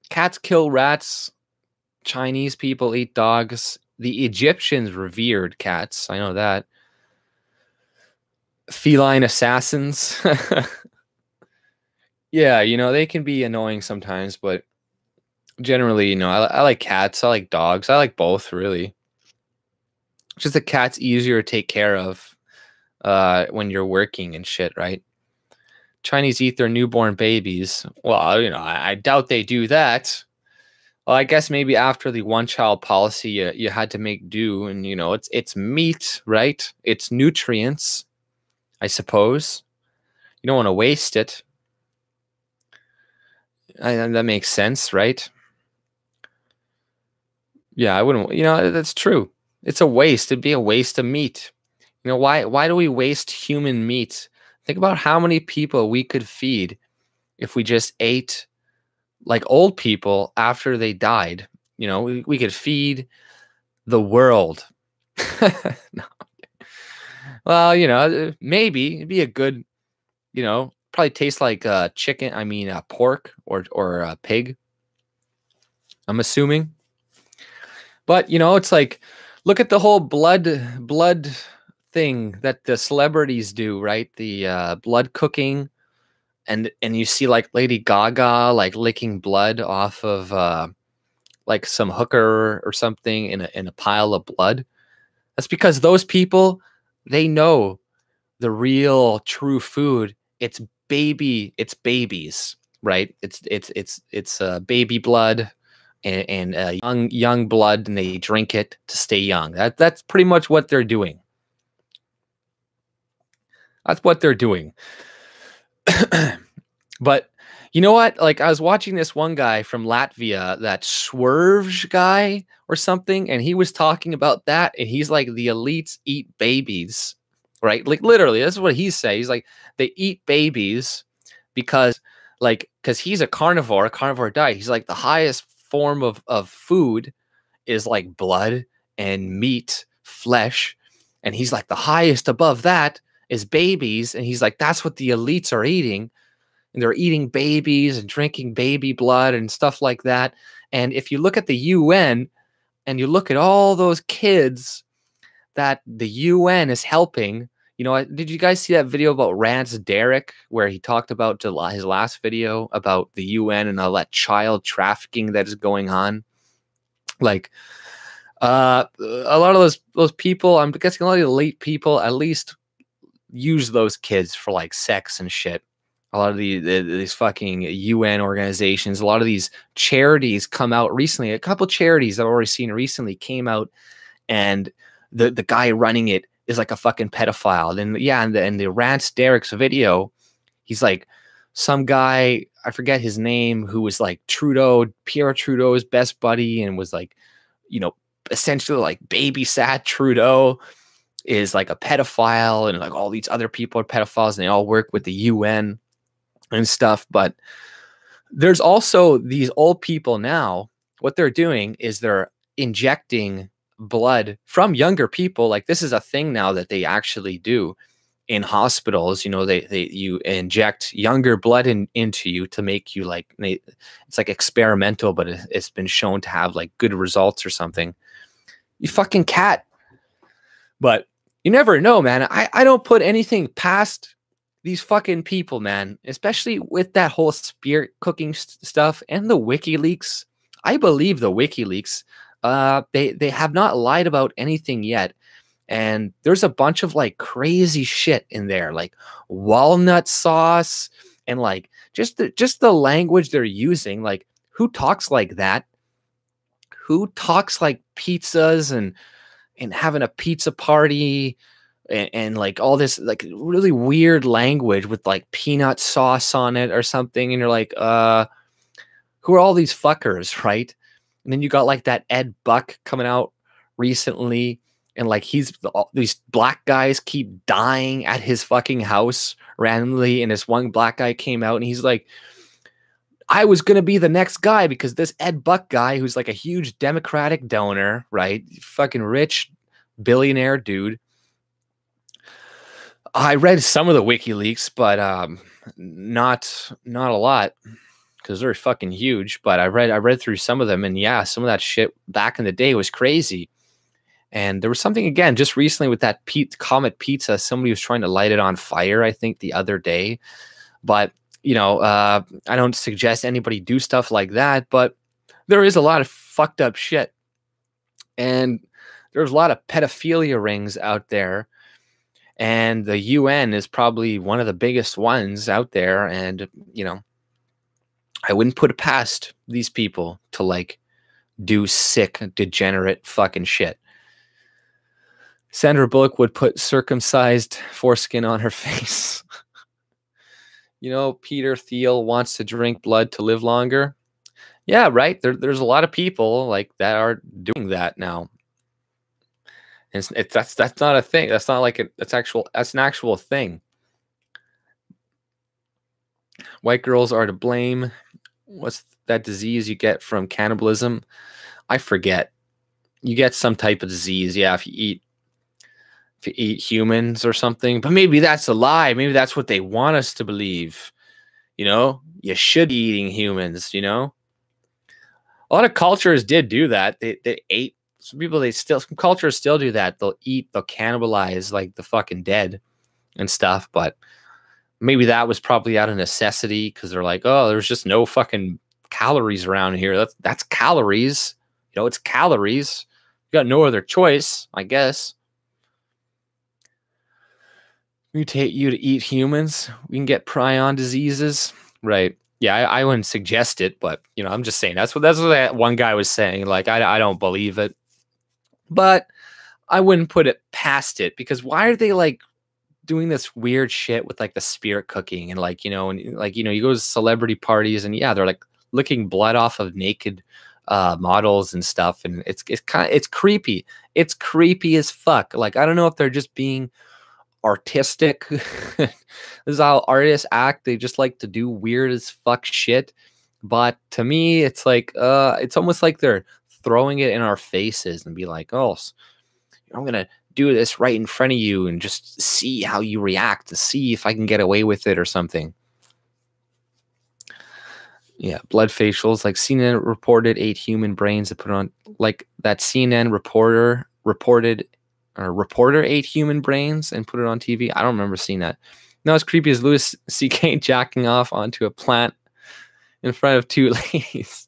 Cats kill rats. Chinese people eat dogs. The Egyptians revered cats. I know that. Feline assassins. Yeah, you know, they can be annoying sometimes, but generally, you know, I like cats. I like dogs. I like both, really. Just a cat's easier to take care of when you're working and shit, right? Chinese eat their newborn babies. Well, you know, I doubt they do that. Well, I guess maybe after the one-child policy, you had to make do, and, you know, it's meat, right? It's nutrients, I suppose. You don't want to waste it. That makes sense, right? Yeah, I wouldn't. You know, that's true. It's a waste. It'd be a waste of meat. You know, why do we waste human meat? Think about how many people we could feed if we just ate like old people after they died. You know, we could feed the world. No. Well, you know, maybe it'd be a good, you know, probably taste like chicken. I mean, pork or pig. I'm assuming. But, you know, it's like, look at the whole blood thing that the celebrities do, right? The blood cooking, and you see like Lady Gaga like licking blood off of like some hooker or something in a pile of blood. That's because those people, they know the real true food. It's babies, right? It's baby blood and young blood, and they drink it to stay young. That's pretty much what they're doing. That's what they're doing. But you know what? Like, I was watching this one guy from Latvia, that Swerve guy or something, and he was talking about that, and he's like, the elites eat babies, right? Like, literally, that's what he says. He's like, they eat babies because he's a carnivore diet. He's like, the highest form of food is like blood and meat, flesh. And he's like, the highest above that is babies. And he's like, that's what the elites are eating. And they're eating babies and drinking baby blood and stuff like that. And if you look at the UN and you look at all those kids that the UN is helping, you know, did you guys see that video about Rance Derrick, where he talked about his last video about the UN and all that child trafficking that is going on? Like, a lot of those people, I'm guessing a lot of the elite people at least use those kids for like sex and shit. A lot of these fucking UN organizations, a lot of these charities come out recently. A couple charities I've already seen recently came out, and the guy running it is like a fucking pedophile. And yeah, and the Rance Derrick's video, he's like some guy, I forget his name, who was like Pierre Trudeau's best buddy, and was like, you know, essentially like babysat Trudeau, is like a pedophile, and like all these other people are pedophiles, and they all work with the UN and stuff. But there's also these old people now. What they're doing is they're injecting blood from younger people. Like, this is a thing now that they actually do in hospitals. You know, you inject younger blood into you to make you like, it's like experimental, but it's been shown to have like good results or something. You fucking cat. But you never know, man. I don't put anything past these fucking people, man, especially with that whole spirit cooking stuff and the WikiLeaks. I believe the WikiLeaks, they have not lied about anything yet. And there's a bunch of like crazy shit in there, like walnut sauce and like just the language they're using. Like, who talks like that? Who talks like pizzas and having a pizza party and like all this like really weird language with like peanut sauce on it or something? And you're like, who are all these fuckers, right? And then you got like that Ed Buck coming out recently, and like these black guys keep dying at his fucking house randomly, and this one black guy came out and he's like, I was going to be the next guy because this Ed Buck guy, who's like a huge Democratic donor, right? Fucking rich billionaire dude. I read some of the WikiLeaks, but not a lot, because they're fucking huge. But I read through some of them, and yeah, some of that shit back in the day was crazy. And there was something again just recently with that Comet Pizza. Somebody was trying to light it on fire, I think, the other day. But you know, I don't suggest anybody do stuff like that. But there is a lot of fucked up shit, and there's a lot of pedophilia rings out there. And the UN is probably one of the biggest ones out there. And, you know, I wouldn't put it past these people to like do sick, degenerate fucking shit. Sandra Bullock would put circumcised foreskin on her face. You know, Peter Thiel wants to drink blood to live longer. Yeah, right. There's a lot of people like that are doing that now. And that's not a thing. That's not like that's an actual thing. White girls are to blame. What's that disease you get from cannibalism? I forget. You get some type of disease, yeah, if you eat humans or something. But maybe that's a lie. Maybe that's what they want us to believe. You know, you should be eating humans. You know, a lot of cultures did do that. They ate. Some cultures still do that. They'll cannibalize like the fucking dead and stuff. But maybe that was probably out of necessity, because they're like, oh, there's just no fucking calories around here. That's calories. You know, it's calories. You got no other choice, I guess. Mutate you to eat humans. We can get prion diseases, right? Yeah, I wouldn't suggest it, but you know, I'm just saying that's what that one guy was saying. Like, I don't believe it. But I wouldn't put it past it, because why are they like doing this weird shit with like the spirit cooking and like, you know, and like, you know, you go to celebrity parties and yeah, they're like licking blood off of naked models and stuff, and it's creepy. It's creepy as fuck. Like, I don't know if they're just being artistic. This is how artists act. They just like to do weird as fuck shit. But to me, it's like it's almost like they're throwing it in our faces and be like, oh, I'm gonna do this right in front of you and just see how you react to see if I can get away with it or something. Yeah, blood facials. Like CNN reported 8 human brains that put on, like that CNN reporter 8 human brains and put it on TV. I don't remember seeing that. Not as creepy as Louis C.K. jacking off onto a plant in front of 2 ladies.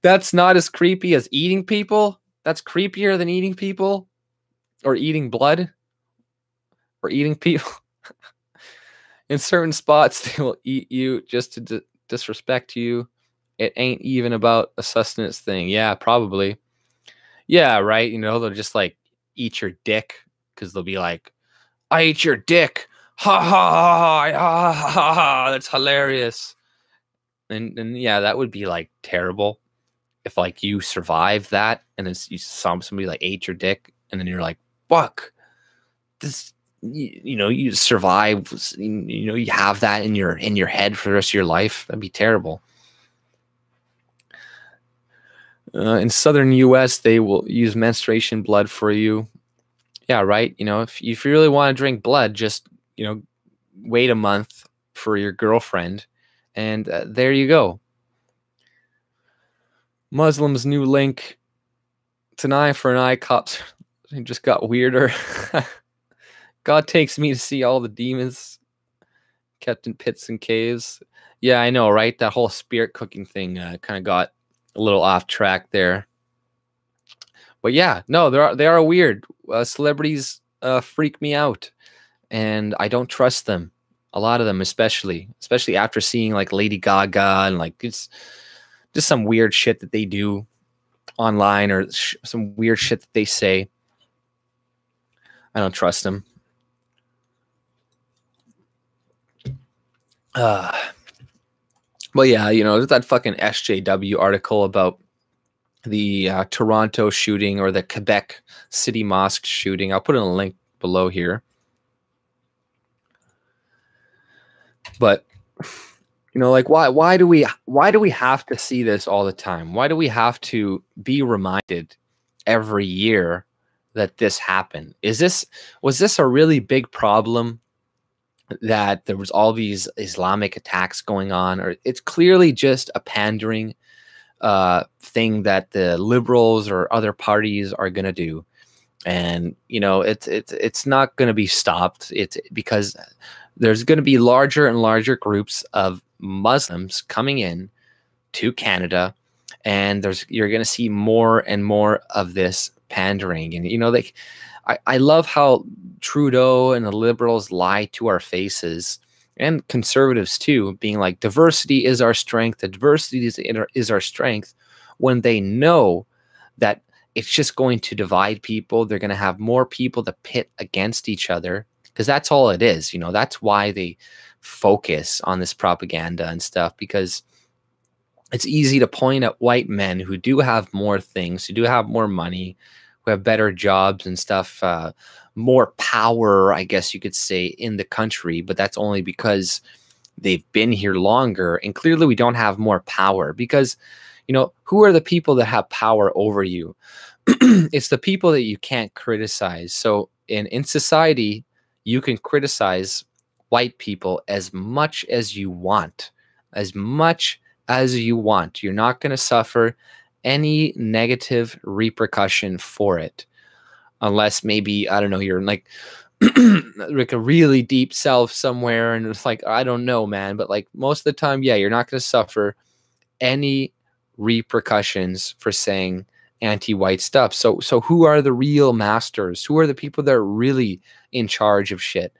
That's not as creepy as eating people. That's creepier than eating people, or eating blood, or eating people. In certain spots, they will eat you just to disrespect you. It ain't even about a sustenance thing. Yeah, probably. Yeah, right. You know, they'll just like eat your dick, because they'll be like, I ate your dick. Ha ha ha ha ha ha ha. That's hilarious. And yeah, that would be like terrible if like you survive that and then you saw somebody like ate your dick and then you're like, fuck, this, you know, you survive, you know, you have that in your head for the rest of your life. That'd be terrible. In southern US, they will use menstruation blood for you. Yeah, right. You know, if you really want to drink blood, just, you know, wait a month for your girlfriend, and there you go. Muslims' new link. It's an eye for an eye. Cops it just got weirder. God takes me to see all the demons kept in pits and caves. Yeah, I know, right? That whole spirit cooking thing kind of got a little off track there. But yeah, no, they are weird. Celebrities freak me out, and I don't trust them. A lot of them, especially after seeing like Lady Gaga and like it's just some weird shit that they do online or some weird shit that they say. I don't trust them. Well, yeah, you know, there's that fucking SJW article about the Toronto shooting or the Quebec City Mosque shooting. I'll put in a link below here. But you know, like why do we have to see this all the time? Why do we have to be reminded every year that this happened? Was this a really big problem that there was all these Islamic attacks going on, or it's clearly just a pandering thing that the liberals or other parties are going to do? And you know, it's not going to be stopped. It's because there's going to be larger and larger groups of Muslims coming in to Canada, and you're going to see more and more of this pandering. And you know, like I love how Trudeau and the liberals lie to our faces, and conservatives too, being like diversity is our strength, the diversity is our strength, when they know that it's just going to divide people. They're going to have more people to pit against each other, because that's all it is. You know, that's why they focus on this propaganda and stuff, because it's easy to point at white men who do have more things, who do have more money, who have better jobs and stuff, more power, I guess you could say, in the country. But that's only because they've been here longer. And clearly we don't have more power, because, you know, who are the people that have power over you? It's the people that you can't criticize. So in society, you can criticize white people as much as you want, as much as you want. You're not going to suffer any negative repercussion for it, unless maybe, I don't know, you're in like like a really deep south somewhere, and it's like, I don't know, man, but like most of the time, yeah, you're not going to suffer any repercussions for saying anti-white stuff. So who are the real masters? Who are the people that are really in charge of shit?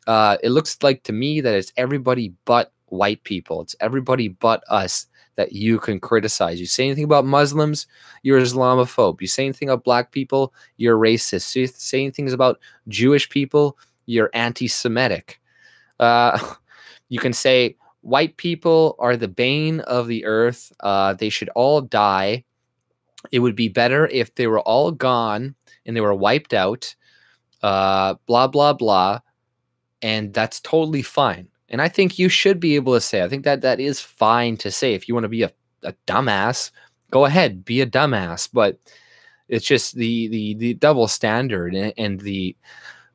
It looks like to me that it's everybody but white people. It's everybody but us that you can criticize. You say anything about Muslims, you're Islamophobe. You say anything about black people, you're racist. You say anything about Jewish people, you're anti-Semitic. You can say white people are the bane of the earth. They should all die. It would be better if they were all gone and they were wiped out, blah, blah, blah. And that's totally fine. And I think you should be able to say, I think that is fine to say. If you want to be a dumbass, go ahead, be a dumbass. But it's just the double standard, and the,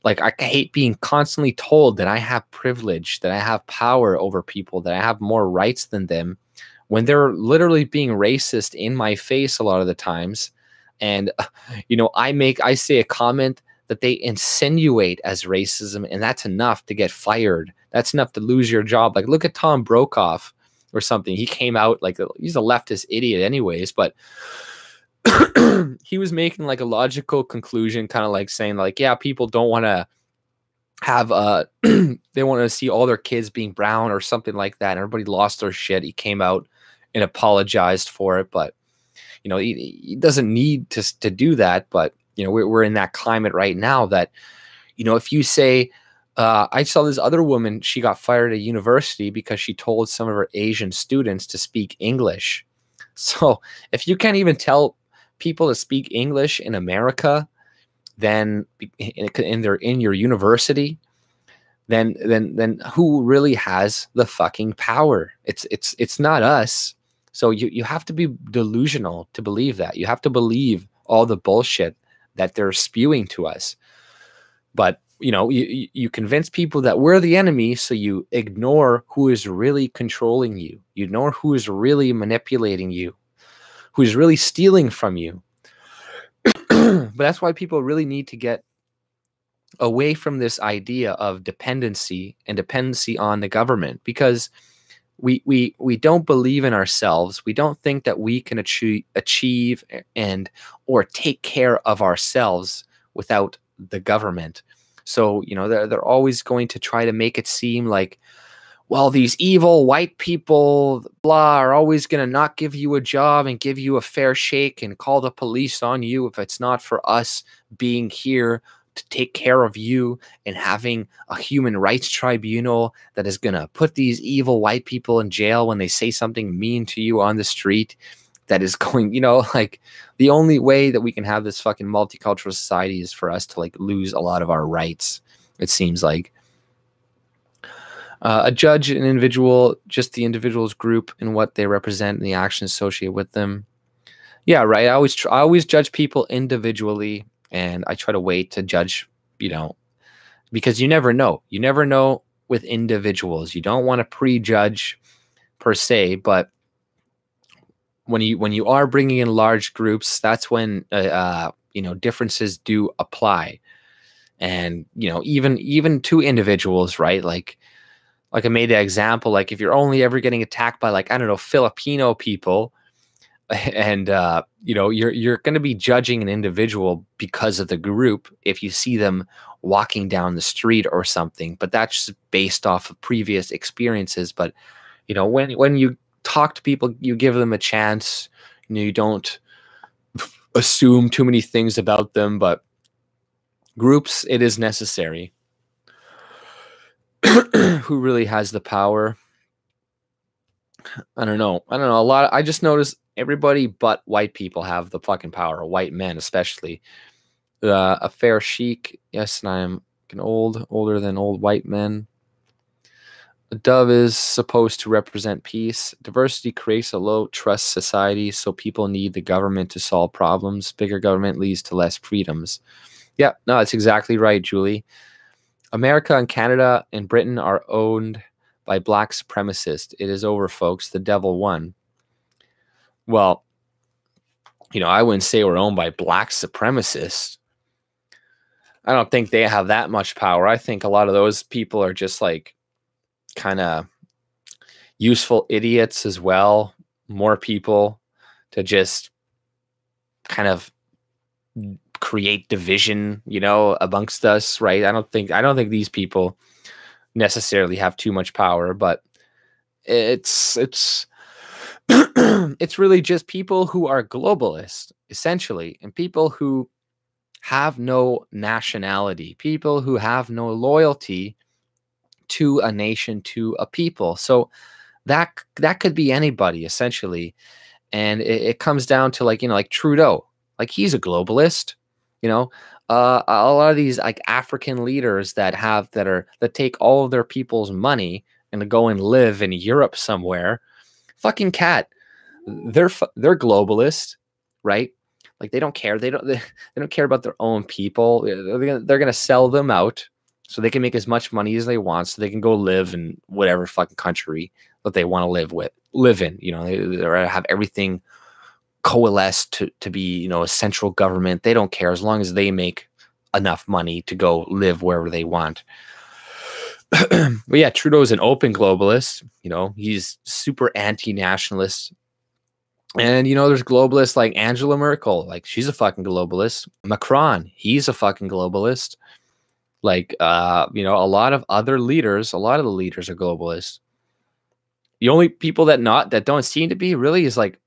like, I hate being constantly told that I have privilege, that I have power over people, that I have more rights than them, when they're literally being racist in my face a lot of the times. And, you know, I say a comment that they insinuate as racism, and that's enough to get fired. That's enough to lose your job. Like, look at Tom Brokaw or something. He came out like he's a leftist idiot anyways, but he was making like a logical conclusion, kind of like saying like, yeah, people don't want to have they want to see all their kids being brown or something like that. And everybody lost their shit. He came out and apologized for it, but you know, he doesn't need to do that. But you know, we're in that climate right now that, you know, if you say, I saw this other woman, she got fired at university because she told some of her Asian students to speak English. So if you can't even tell people to speak English in America, then they're in your university, then who really has the fucking power? It's not us. So you have to be delusional to believe that. You have to believe all the bullshit that they're spewing to us. But, you know, you convince people that we're the enemy, so you ignore who is really controlling you. You ignore who is really manipulating you, who is really stealing from you. But that's why people really need to get away from this idea of dependency and dependency on the government, because we don't believe in ourselves. We don't think that we can achieve and or take care of ourselves without the government. So, you know, they're always going to try to make it seem like, well, these evil white people, blah, are always going to not give you a job and give you a fair shake and call the police on you if it's not for us being here to take care of you and having a human rights tribunal that is going to put these evil white people in jail when they say something mean to you on the street. That is going, you know, like, the only way that we can have this fucking multicultural society is for us to, like, lose a lot of our rights, it seems like. A judge an individual, just the individual's group and what they represent and the actions associated with them. Yeah, right. I always judge people individually, and I try to wait to judge, you know, because you never know. You never know with individuals. You don't want to prejudge per se, but when you are bringing in large groups, that's when you know, differences do apply. And, you know, even to individuals, right? Like I made the example, like, if you're only ever getting attacked by, like, I don't know, Filipino people, and you know, you're going to be judging an individual because of the group if you see them walking down the street or something. But that's just based off of previous experiences. But, you know, when you talk to people, you give them a chance. You know, you don't assume too many things about them. But groups, it is necessary. Who really has the power? I don't know. I just noticed everybody but white people have the fucking power. White men, especially. A fair sheik. Yes, and I'm older than old white men. A dove is supposed to represent peace. Diversity creates a low trust society, so people need the government to solve problems. Bigger government leads to less freedoms. Yeah, no, that's exactly right, Julie. America and Canada and Britain are owned by black supremacists. It is over, folks. The devil won. Well, you know, I wouldn't say we're owned by black supremacists. I don't think they have that much power. I think a lot of those people are just, like, kind of useful idiots as well. More people to just kind of create division, you know, amongst us, right? I don't think these people necessarily have too much power, but it's it's really just people who are globalists, essentially, and people who have no nationality, people who have no loyalty to a nation, to a people. So that could be anybody, essentially. And it comes down to, like, you know, like Trudeau, like, he's a globalist, you know. A lot of these, like, African leaders that take all of their people's money and to go and live in Europe somewhere, fucking cat, they're globalist, right? Like, they don't care. They don't care about their own people. They're gonna sell them out so they can make as much money as they want, so they can go live in whatever fucking country that they want to live in. You know, they have everything coalesced to be, you know, a central government. They don't care as long as they make enough money to go live wherever they want. But yeah, Trudeau's an open globalist. You know, he's super anti-nationalist. And, you know, there's globalists like Angela Merkel. Like, she's a fucking globalist. Macron, he's a fucking globalist. Like, you know, a lot of the leaders are globalists. The only people that don't seem to be really is, like,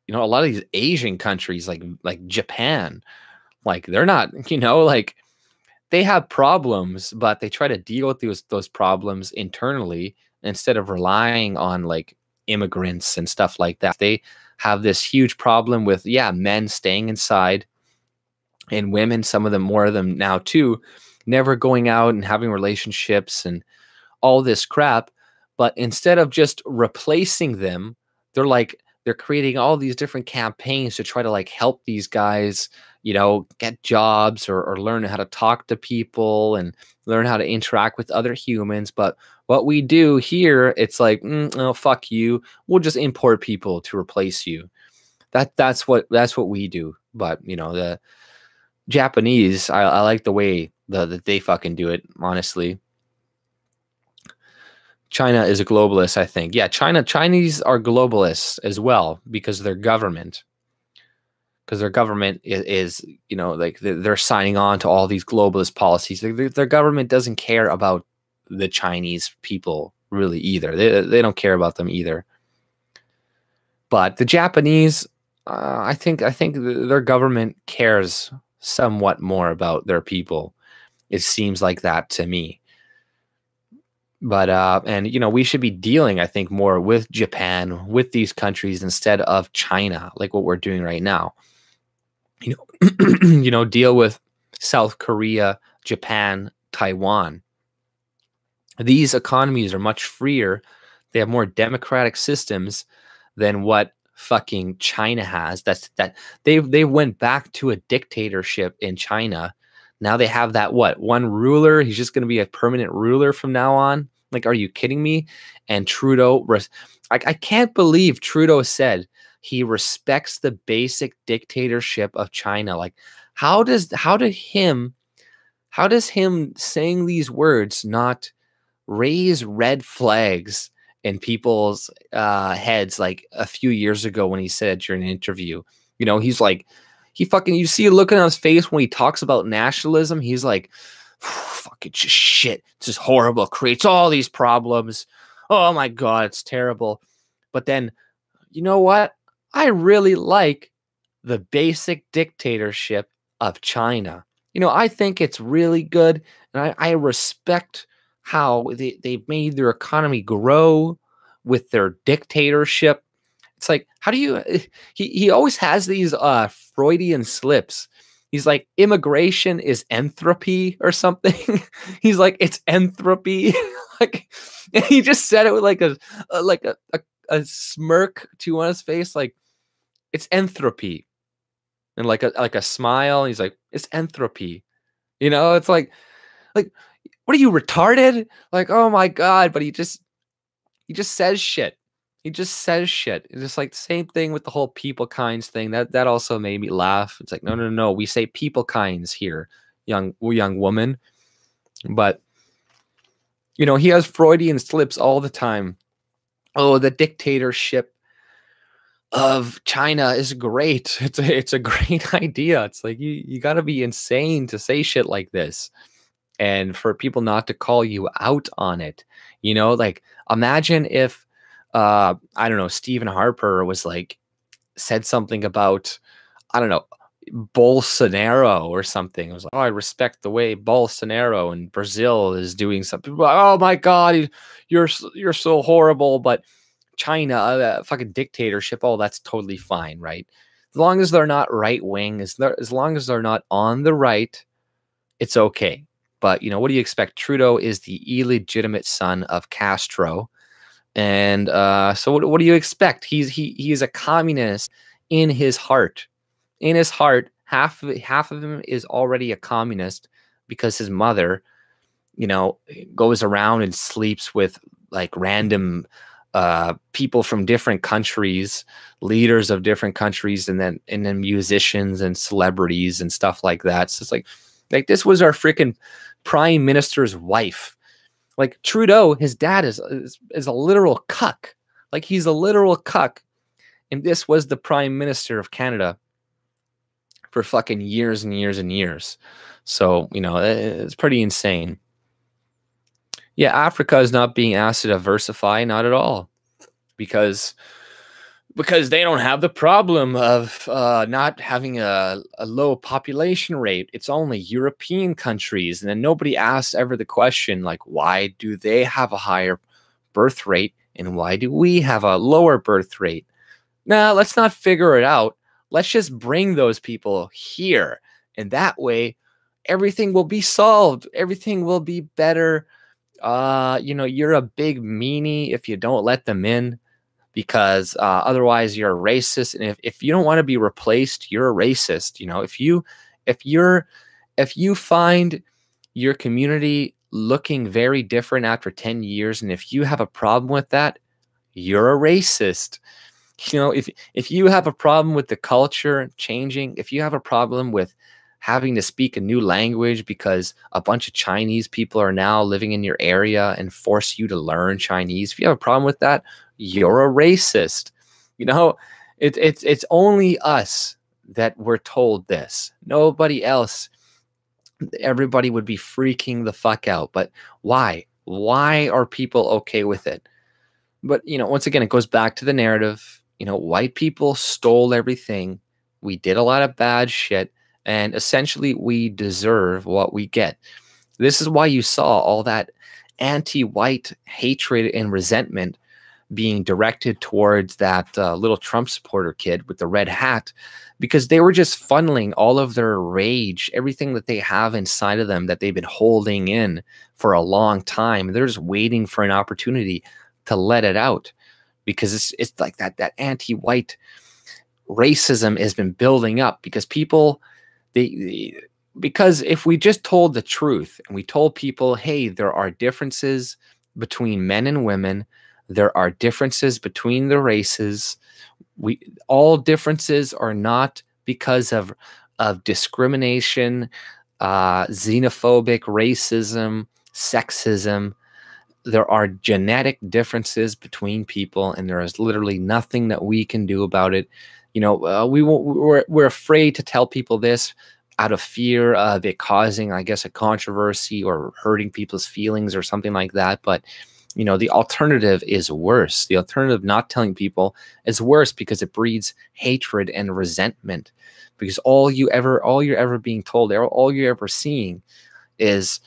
you know, a lot of these Asian countries, like Japan. Like, they're not, you know, like, they have problems, but they try to deal with those problems internally instead of relying on, like, immigrants and stuff like that. They have this huge problem with, men staying inside, and women, some of them, more of them now too, never going out and having relationships and all this crap. But instead of just replacing them, they're like they're creating all these different campaigns to try to like help these guys, you know, get jobs or learn how to talk to people and learn how to interact with other humans. But what we do here, it's like, oh, fuck you. We'll just import people to replace you. That's what we do. But you know, the Japanese, I like the way that they fucking do it, honestly. China is a globalist, I think. Yeah, Chinese are globalists as well because of their government. Because their government is, you know, like they're signing on to all these globalist policies. Their government doesn't care about the Chinese people really either. They don't care about them either. But the Japanese, I think their government cares somewhat more about their people. It seems like that to me. But and you know, we should be dealing, I think, more with Japan, with these countries instead of China, like what we're doing right now. You know, you know, deal with South Korea, Japan, Taiwan. These economies are much freer. They have more democratic systems than what fucking China has. That they went back to a dictatorship in China. Now they have that one ruler. He's just going to be a permanent ruler from now on. Like, are you kidding me? And Trudeau, I can't believe Trudeau said he respects the basic dictatorship of China. Like, how does him saying these words not raise red flags in people's heads? Like a few years ago when he said during an interview, you know, he's like, you see it looking on his face when he talks about nationalism. He's like, fucking just shit. It's just horrible. It creates all these problems. Oh my God, it's terrible. But then, you know what? I really like the basic dictatorship of China. You know, I think it's really good. And I respect how they've made their economy grow with their dictatorship. It's like, how do you, he always has these Freudian slips. He's like, immigration is entropy or something. He's like, it's entropy. Like, and he just said it with like a smirk to on his face, like it's entropy, and like a smile. He's like, it's entropy. You know, it's like, what are you, retarded? Like, oh my God! But he just says shit. He just says shit. It's just like the same thing with the whole people kinds thing. That also made me laugh. It's like, no. We say people kinds here, young woman. But, you know, he has Freudian slips all the time. Oh, the dictatorship of China is great. It's a great idea. It's like, you got to be insane to say shit like this. And for people not to call you out on it. You know, like, imagine if, I don't know, Stephen Harper was like, said something about, I don't know, Bolsonaro or something. It was like, oh, I respect the way Bolsonaro in Brazil is doing something. Oh my God, you're so horrible. But China, fucking dictatorship, oh, that's totally fine, right? As long as they're not right wing, as long as they're not on the right, it's okay. But, you know, what do you expect? Trudeau is the illegitimate son of Castro. And so what do you expect? He is a communist in his heart. In his heart, half of him is already a communist because his mother, you know, goes around and sleeps with like random people from different countries, leaders of different countries, and then musicians and celebrities and stuff like that. So it's like this was our freaking prime minister's wife. Like Trudeau, his dad is a literal cuck. Like, he's a literal cuck. And this was the prime minister of Canada for fucking years and years and years. So, you know, it's pretty insane. Yeah, Africa is not being asked to diversify, not at all. Because they don't have the problem of not having a low population rate. It's only European countries. And then nobody asks ever the question, like, why do they have a higher birth rate and why do we have a lower birth rate? Nah, let's not figure it out. Let's just bring those people here. And that way, everything will be solved. Everything will be better. You know, you're a big meanie if you don't let them in. because otherwise you're a racist. And if you don't want to be replaced, you're a racist. You know, if you find your community looking very different after 10 years, and if you have a problem with that, you're a racist. You know, if you have a problem with the culture changing, if you have a problem with having to speak a new language because a bunch of Chinese people are now living in your area and force you to learn Chinese, if you have a problem with that, you're a racist. You know, it's only us that we're told this. Nobody else. Everybody would be freaking the fuck out. But why? Why are people okay with it? But, you know, once again, it goes back to the narrative. You know, white people stole everything. We did a lot of bad shit. And essentially, we deserve what we get. This is why you saw all that anti-white hatred and resentment being directed towards that little Trump supporter kid with the red hat, because they were just funneling all of their rage, everything that they have inside of them that they've been holding in for a long time. They're just waiting for an opportunity to let it out, because it's like that anti-white racism has been building up, because people, because if we just told the truth and we told people, hey, there are differences between men and women, there are differences between the races, all differences are not because of discrimination, xenophobic racism, sexism. There are genetic differences between people, and there is literally nothing that we can do about it. You know, we're afraid to tell people this out of fear of it causing, I guess, a controversy or hurting people's feelings or something like that. But, you know, the alternative is worse. The alternative, not telling people, is worse, because it breeds hatred and resentment. Because all you're ever being told, all you're ever seeing is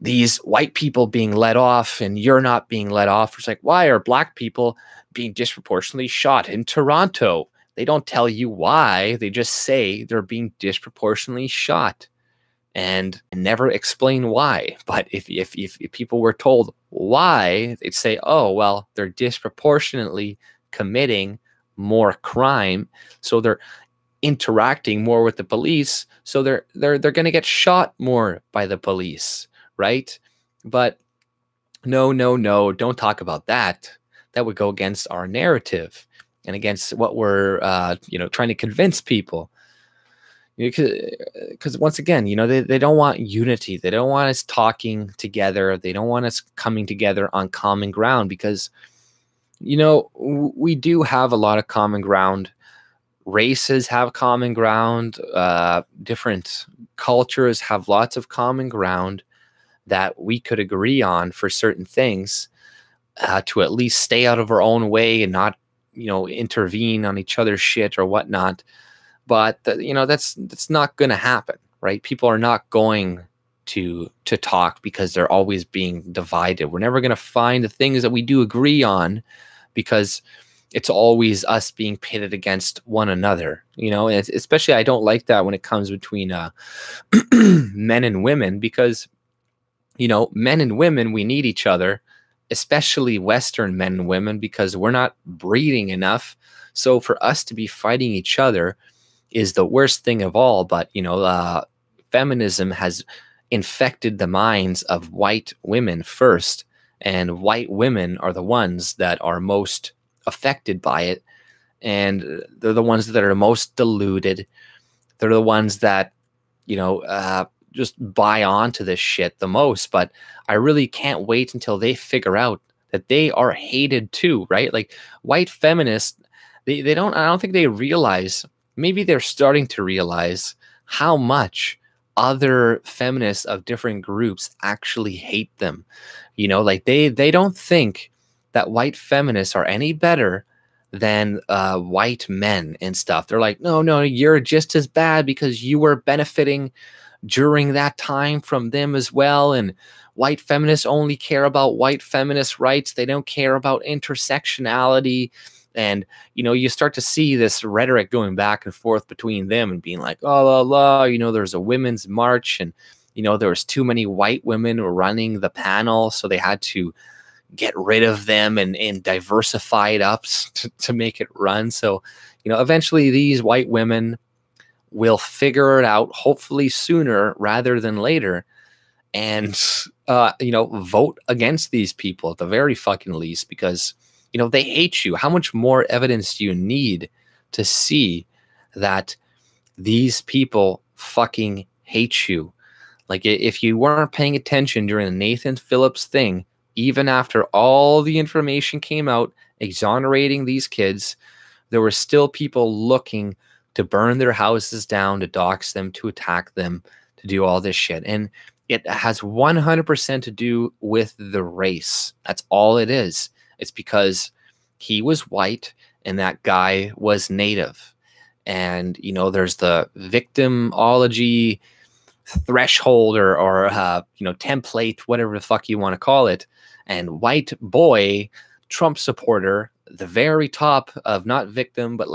these white people being let off, and you're not being let off. It's like, why are black people being disproportionately shot in Toronto? They don't tell you why. They just say they're being disproportionately shot and never explain why. But if people were told why, they'd say, oh, well, they're disproportionately committing more crime, so they're interacting more with the police, so they're going to get shot more by the police, right? But no, don't talk about that. That would go against our narrative and against what we're trying to convince people. Because once again, you know, they don't want unity. They don't want us talking together. They don't want us coming together on common ground, because, you know, we do have a lot of common ground. Races have common ground. Different cultures have lots of common ground that we could agree on for certain things, to at least stay out of our own way and not, you know, intervene on each other's shit or whatnot. But you know, that's not going to happen, right? People are not going to talk, because they're always being divided. We're never going to find the things that we do agree on, because it's always us being pitted against one another. You know, and especially I don't like that when it comes between men and women, because, you know, men and women, we need each other, especially Western men and women, because we're not breeding enough. So for us to be fighting each other is the worst thing of all. But, you know, feminism has infected the minds of white women first, and white women are the ones that are most affected by it. And they're the ones that are most deluded. They're the ones that, you know, just buy onto this shit the most. But I really can't wait until they figure out that they are hated too, right? Like, white feminists, I don't think they realize, maybe they're starting to realize how much other feminists of different groups actually hate them. You know, like they don't think that white feminists are any better than white men and stuff. They're like, no, you're just as bad because you were benefiting during that time from them as well. And white feminists only care about white feminist rights. They don't care about intersectionality. And, you know, you start to see this rhetoric going back and forth between them and being like, oh, la, la, you know, there's a women's march, and, you know, there was too many white women running the panel, so they had to get rid of them and diversify it up to make it run. So, eventually these white women will figure it out, hopefully sooner rather than later, and vote against these people at the very fucking least, because they hate you. How much more evidence do you need to see that these people fucking hate you? Like, if you weren't paying attention during the Nathan Phillips thing, even after all the information came out exonerating these kids, there were still people looking to burn their houses down, to dox them, to attack them, to do all this shit. And it has 100% to do with the race. That's all it is. It's because he was white and that guy was native. And, there's the victimology threshold or template, whatever the fuck you want to call it. And white boy, Trump supporter, the very top of not victim, but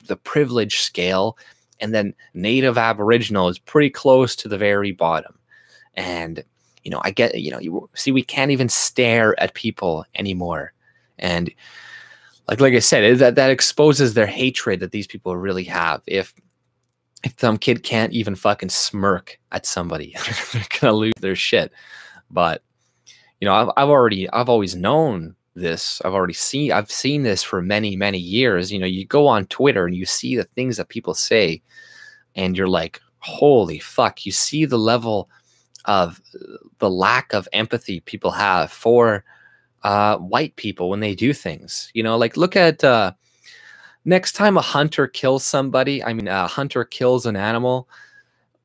the privilege scale. And then native Aboriginal is pretty close to the very bottom. And, I get, you see, we can't even stare at people anymore. And like I said, that exposes their hatred that these people really have. If some kid can't even fucking smirk at somebody, they're gonna lose their shit. But I've always known this. I've seen this for many, many years. You go on Twitter and you see the things that people say, and you're like, holy fuck. You see the level of the lack of empathy people have for white people when they do things. Look at next time a hunter kills somebody, a hunter kills an animal,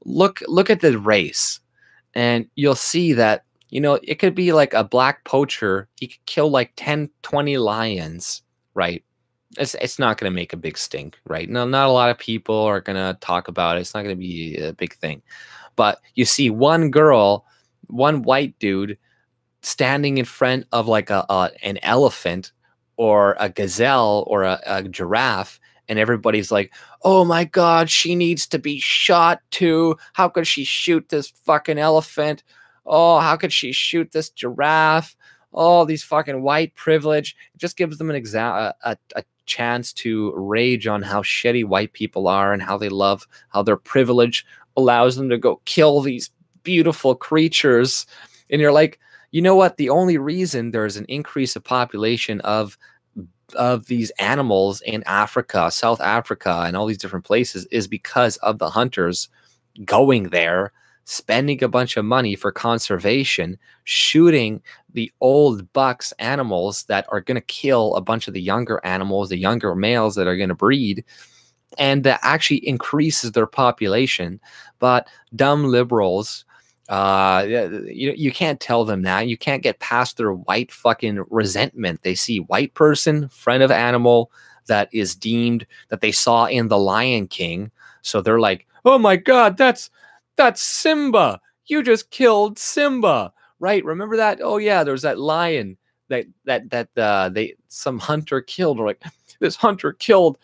look at the race, and you'll see that, it could be like a black poacher. He could kill like 10, 20 lions, right? It's not going to make a big stink, right? No, not a lot of people are going to talk about it. It's not going to be a big thing. But you see one white dude standing in front of like an elephant or a gazelle or a giraffe, and everybody's like, oh my God, she needs to be shot too. How could she shoot this fucking elephant? Oh, how could she shoot this giraffe? Oh, these fucking white privilege. It just gives them a chance to rage on how shitty white people are and how their privilege allows them to go kill these beautiful creatures. And you're like, you know what? The only reason there's an increase of population of these animals in Africa, South Africa, and all these different places is because of the hunters going there, spending a bunch of money for conservation, shooting the old bucks animals that are going to kill a bunch of the younger animals, the younger males that are going to breed, and that actually increases their population. But dumb liberals, you can't tell them that. You can't get past their white fucking resentment. They see white person, friend of animal that is deemed that they saw in The Lion King. So they're like, oh my God, that's Simba. You just killed Simba, right? Remember that? Oh yeah, there's that lion that some hunter killed, or like this hunter killed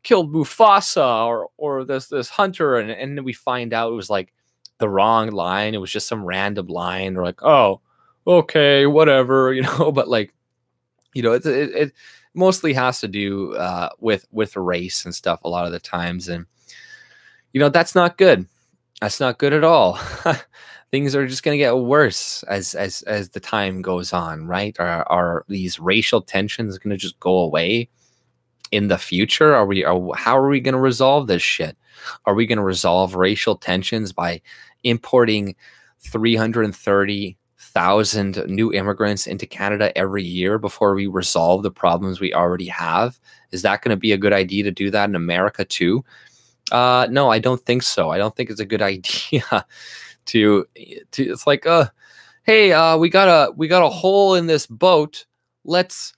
Mufasa, or this hunter, and then we find out it was like the wrong line. It was just some random line. They're like, oh, okay, whatever, But like, it mostly has to do with race and stuff a lot of the times, and that's not good. That's not good at all. Things are just going to get worse as the time goes on, right? Are these racial tensions going to just go away in the future? How are we going to resolve this shit? Are we going to resolve racial tensions by importing 330,000 new immigrants into Canada every year before we resolve the problems we already have? Is that going to be a good idea to do that in America too? No, I don't think so. I don't think it's a good idea to it's like, hey, we got a hole in this boat. Let's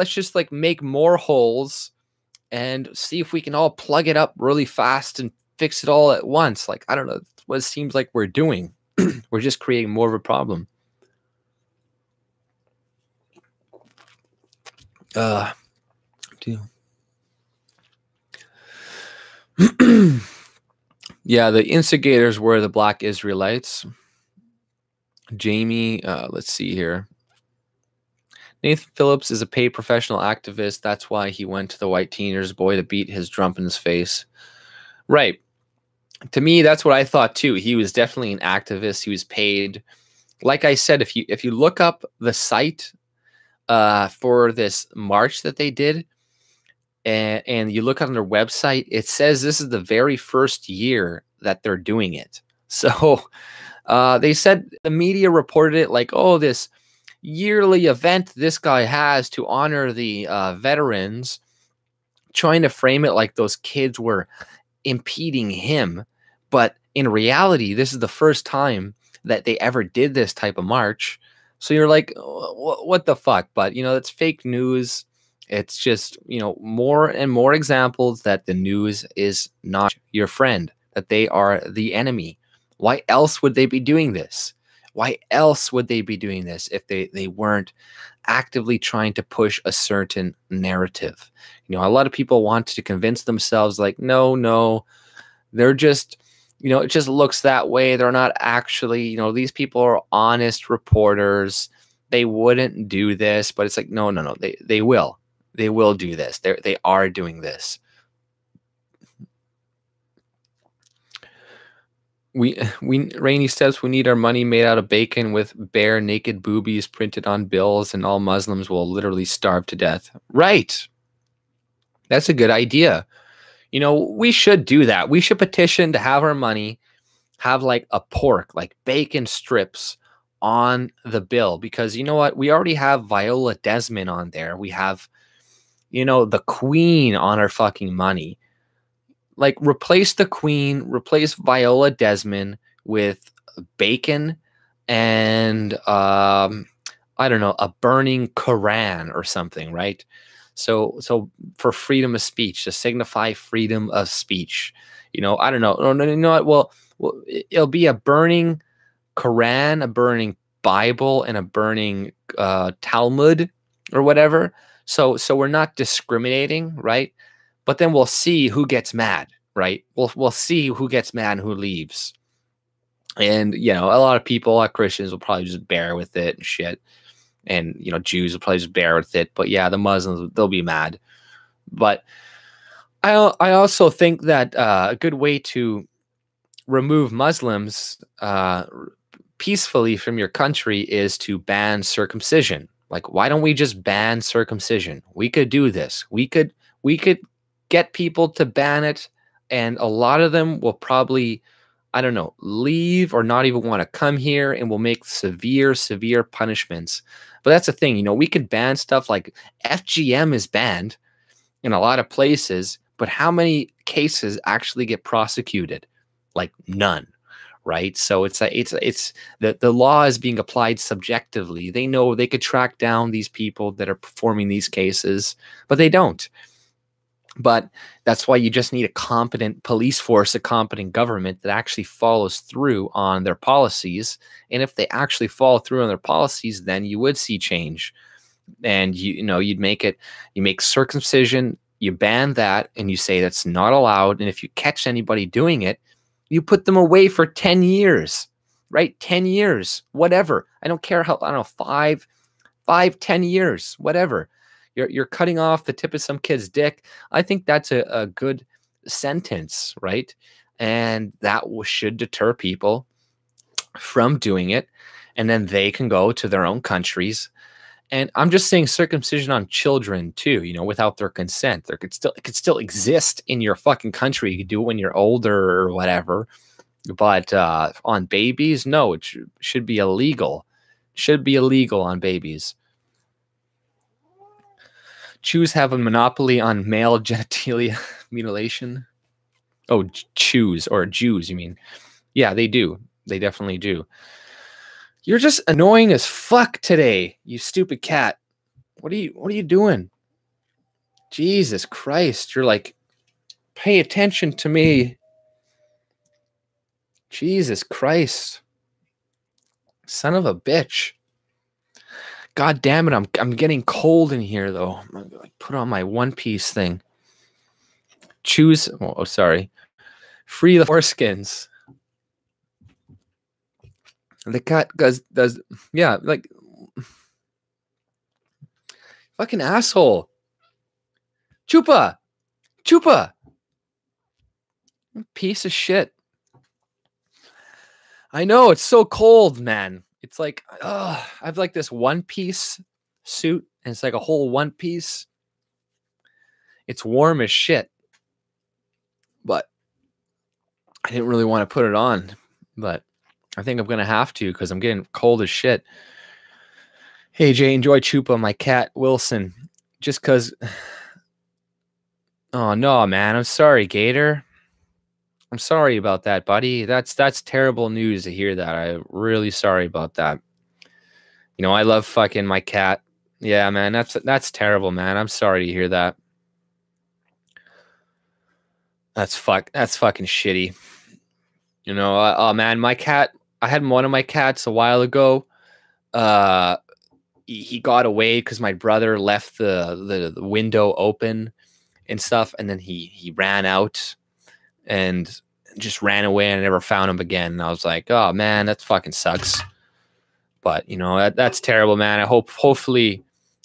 just like make more holes and see if we can all plug it up really fast and fix it all at once. Like, I don't know. That's what it seems like we're doing. We're just creating more of a problem. Yeah, the instigators were the Black Israelites. Jamie, let's see here. Nathan Phillips is a paid professional activist. That's why he went to the White Teeners boy to beat his drum in his face. Right. To me, that's what I thought too. He was definitely an activist. He was paid. Like I said, if you look up the site for this march that they did, and you look on their website, it says this is the very first year that they're doing it. So they said the media reported it like, oh, this yearly event this guy has to honor the veterans, trying to frame it like those kids were impeding him. But in reality, this is the first time that they ever did this type of march. So you're like, what the fuck? But, it's fake news. It's just, more and more examples that the news is not your friend, that they are the enemy. Why else would they be doing this? Why else would they be doing this if they weren't actively trying to push a certain narrative? A lot of people want to convince themselves like, no, they're just, it just looks that way. They're not actually, these people are honest reporters. They wouldn't do this, but it's like, no, they will. They will do this. They are doing this. Rainy says we need our money made out of bacon with bare naked boobies printed on bills, and all Muslims will literally starve to death. Right. That's a good idea. We should do that. We should petition to have our money have like a pork, like bacon strips on the bill, because you know what? We already have Viola Desmond on there. We have, the Queen on our fucking money. Like, replace the Queen, replace Viola Desmond with bacon and I don't know, a burning Quran or something, right? So for freedom of speech, to signify freedom of speech, I don't know. No, you know what? Well, it'll be a burning Quran, a burning Bible, and a burning Talmud or whatever. So we're not discriminating, right? But then we'll see who gets mad, right? We'll see who gets mad and who leaves. And, a lot of people, like Christians, will probably just bear with it and shit. And, Jews will probably just bear with it. But yeah, the Muslims, they'll be mad. But I also think that a good way to remove Muslims peacefully from your country is to ban circumcision. Like, why don't we just ban circumcision? We could do this. We could get people to ban it, and a lot of them will probably, I don't know, leave or not even want to come here, and will make severe punishments. But that's the thing, we could ban stuff like FGM is banned in a lot of places, but how many cases actually get prosecuted? Like none, right? So it's the law is being applied subjectively. They know they could track down these people that are performing these cases, but they don't. But that's why you just need a competent police force, a competent government that actually follows through on their policies. And if they actually follow through on their policies, then you would see change. And you make circumcision, you ban that, and you say that's not allowed. And if you catch anybody doing it, you put them away for 10 years, right? 10 years, whatever. I don't care how, I don't know, 10 years, whatever. You're cutting off the tip of some kid's dick. I think that's a good sentence, right? And that should deter people from doing it. And then they can go to their own countries. And I'm just saying circumcision on children too, without their consent. It could still exist in your fucking country. You could do it when you're older or whatever. But on babies, no, it should be illegal. Should be illegal on babies. Jews have a monopoly on male genitalia mutilation. Oh, Jews, you mean? Yeah, they do. They definitely do. You're just annoying as fuck today, you stupid cat. What are you doing? Jesus Christ. You're like, pay attention to me. Jesus Christ. Son of a bitch. God damn it, I'm getting cold in here though. I'm gonna put on my One Piece thing. Choose sorry. Free the foreskins. The cat does yeah, like Fucking asshole. Chupa. Chupa. Piece of shit. I know, it's so cold, man. It's like, I have like this one-piece suit, and it's like a whole one piece. It's warm as shit. But I didn't really want to put it on. But I think I'm going to have to because I'm getting cold as shit. Hey, Jay, enjoy Chupa, my cat, Wilson. Just because... Oh, no, man. I'm sorry, Gator. I'm sorry about that, buddy. That's terrible news to hear that. I'm really sorry about that. You know, I love fucking my cat. Yeah, man, that's terrible, man. I'm sorry to hear that. That's fucking shitty. You know, oh man, my cat, I had one of my cats a while ago. He got away because my brother left the window open and stuff, and then he ran out and just ran away, and I never found him again. And I was like, oh man, that fucking sucks. But you know, that's terrible, man. I hopefully,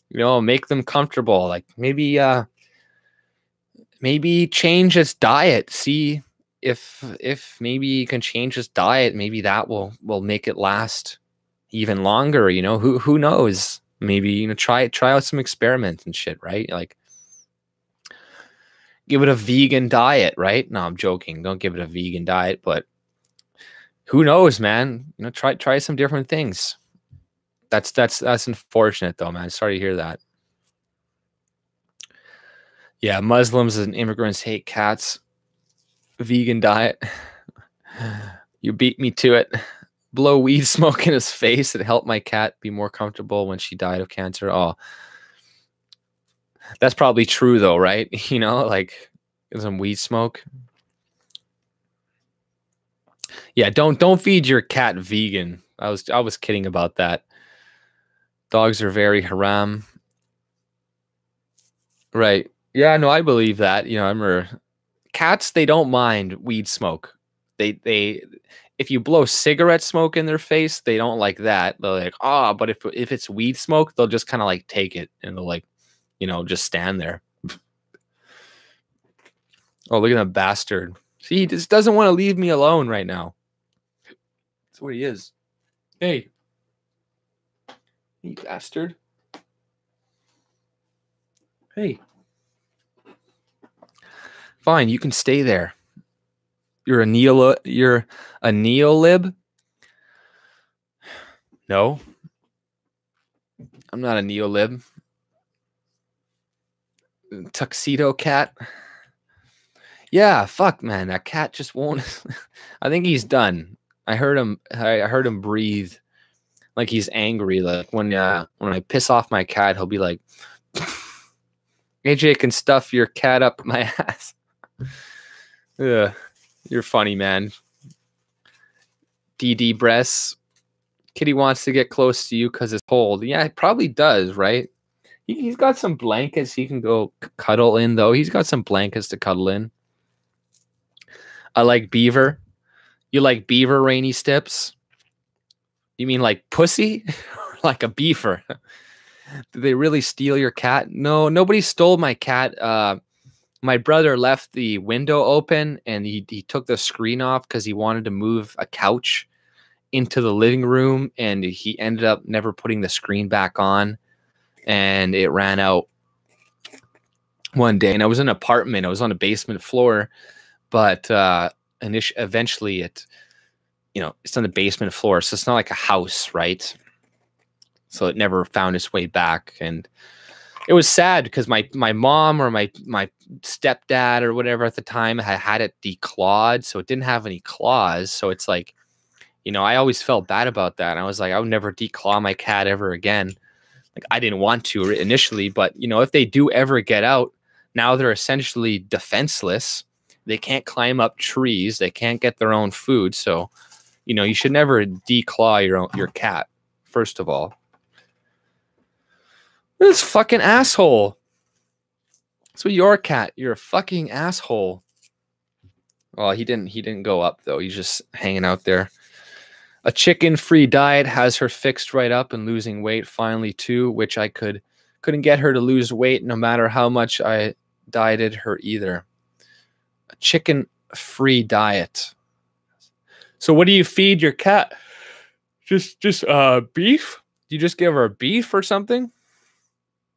you know, make them comfortable. Like maybe change its diet. See if maybe you can change its diet. Maybe that will make it last even longer. You know, who knows? Maybe, you know, try out some experiments and shit, right? Like give it a vegan diet, right? No, I'm joking. Don't give it a vegan diet, but who knows, man? You know, try some different things. That's unfortunate though, man. Sorry to hear that. Yeah, Muslims and immigrants hate cats. Vegan diet. You beat me to it. Blow weed smoke in his face and help my cat be more comfortable when she died of cancer. Oh, that's probably true though, right? You know, like some weed smoke. Yeah, don't feed your cat vegan. I was kidding about that. Dogs are very haram. Right. Yeah, no, I believe that. You know, I remember cats, they don't mind weed smoke. They if you blow cigarette smoke in their face, they don't like that. They're like, "Ah," but if it's weed smoke, they'll just kind of like take it and they'll like, you know, just stand there. Oh, look at that bastard. See, he just doesn't want to leave me alone right now. That's what he is. Hey. You bastard. Hey. Fine, you can stay there. You're a neolib? No. I'm not a neolib. Tuxedo cat. Yeah, fuck, man. That cat just won't. I think he's done. I heard him breathe like he's angry. Like when I piss off my cat, he'll be like, AJ can stuff your cat up my ass. Ugh, you're funny, man. DD breasts. Kitty wants to get close to you because it's cold. Yeah, it probably does, right? He's got some blankets he can go cuddle in, though. He's got some blankets to cuddle in. I like beaver. You like beaver, Rainy Steps? You mean like pussy? Like a beaver? Did they really steal your cat? No, nobody stole my cat. My brother left the window open and he took the screen off because he wanted to move a couch into the living room, and he ended up never putting the screen back on, and it ran out one day. And I was in an apartment. I was on a basement floor, but eventually it, you know, it's on the basement floor, so it's not like a house, right? So it never found its way back, and it was sad because my mom or my stepdad or whatever at the time had it declawed, so it didn't have any claws. So it's like, you know, I always felt bad about that. And I was like, I would never declaw my cat ever again. Like I didn't want to initially, but you know, if they do ever get out, now they're essentially defenseless. They can't climb up trees. They can't get their own food. So, you know, you should never declaw your cat, first of all. This fucking asshole. So your cat, you're a fucking asshole. Well, he didn't go up though. He's just hanging out there. A chicken-free diet has her fixed right up and losing weight finally too, which I could Couldn't get her to lose weight no matter how much I dieted her either. A chicken-free diet. So what do you feed your cat? Just beef? Do you just give her beef or something?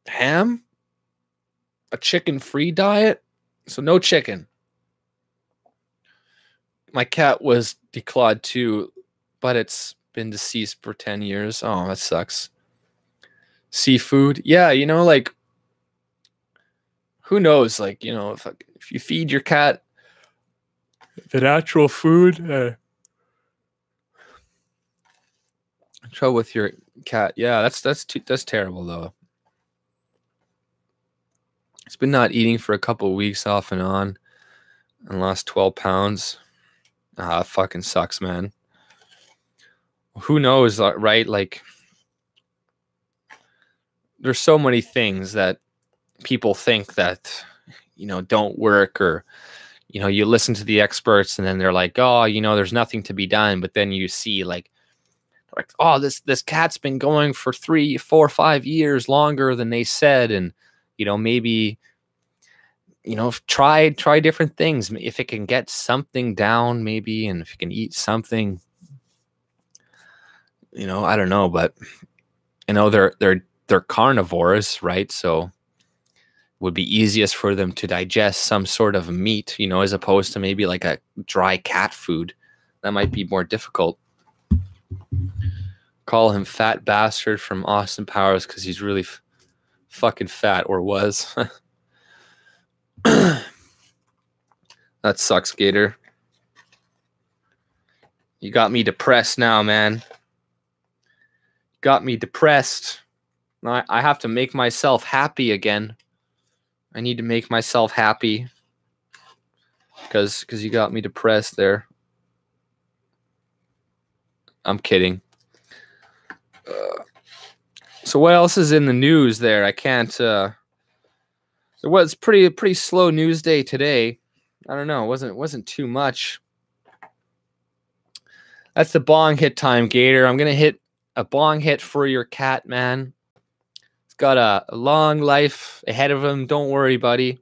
Ham? A chicken-free diet? So no chicken. My cat was declawed too, but it's been deceased for 10 years. Oh, that sucks. Seafood? Yeah, you know, like, who knows? Like, you know, if you feed your cat the natural food, trouble with your cat. Yeah, that's terrible though. It's been not eating for a couple of weeks off and on, and lost 12 pounds. It fucking sucks, man. Who knows, right? Like, there's so many things that people think that, you know, don't work, or, you know, you listen to the experts and then they're like, oh, you know, there's nothing to be done. But then you see like, oh, this cat's been going for 3, 4, 5 years longer than they said. And, you know, maybe, you know, try different things. If it can get something down, maybe, and if you can eat something, you know, I don't know, but you know, they're carnivores, right? So it would be easiest for them to digest some sort of meat, you know, as opposed to maybe like a dry cat food. That might be more difficult. Call him fat bastard from Austin Powers because he's really fucking fat, or was. That sucks, Gator. You got me depressed now, man. Got me depressed. I have to make myself happy again. I need to make myself happy because you got me depressed there. I'm kidding. So what else is in the news there? I can't. It was pretty slow news day today. I don't know. It wasn't too much. That's the bong hit time, Gator. I'm gonna hit a bong hit for your cat, man. He's got a long life ahead of him. Don't worry, buddy.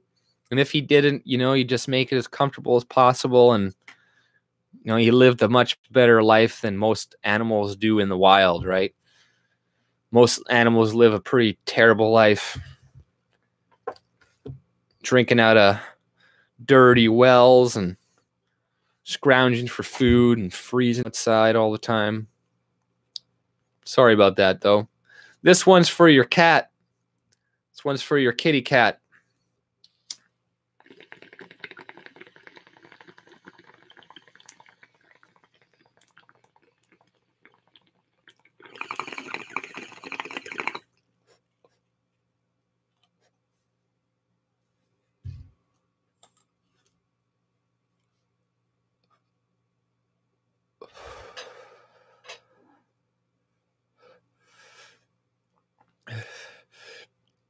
And if he didn't, you know, you just make it as comfortable as possible. And, you know, he lived a much better life than most animals do in the wild, right? Most animals live a pretty terrible life. Drinking out of dirty wells and scrounging for food and freezing outside all the time. Sorry about that, though. This one's for your cat. This one's for your kitty cat.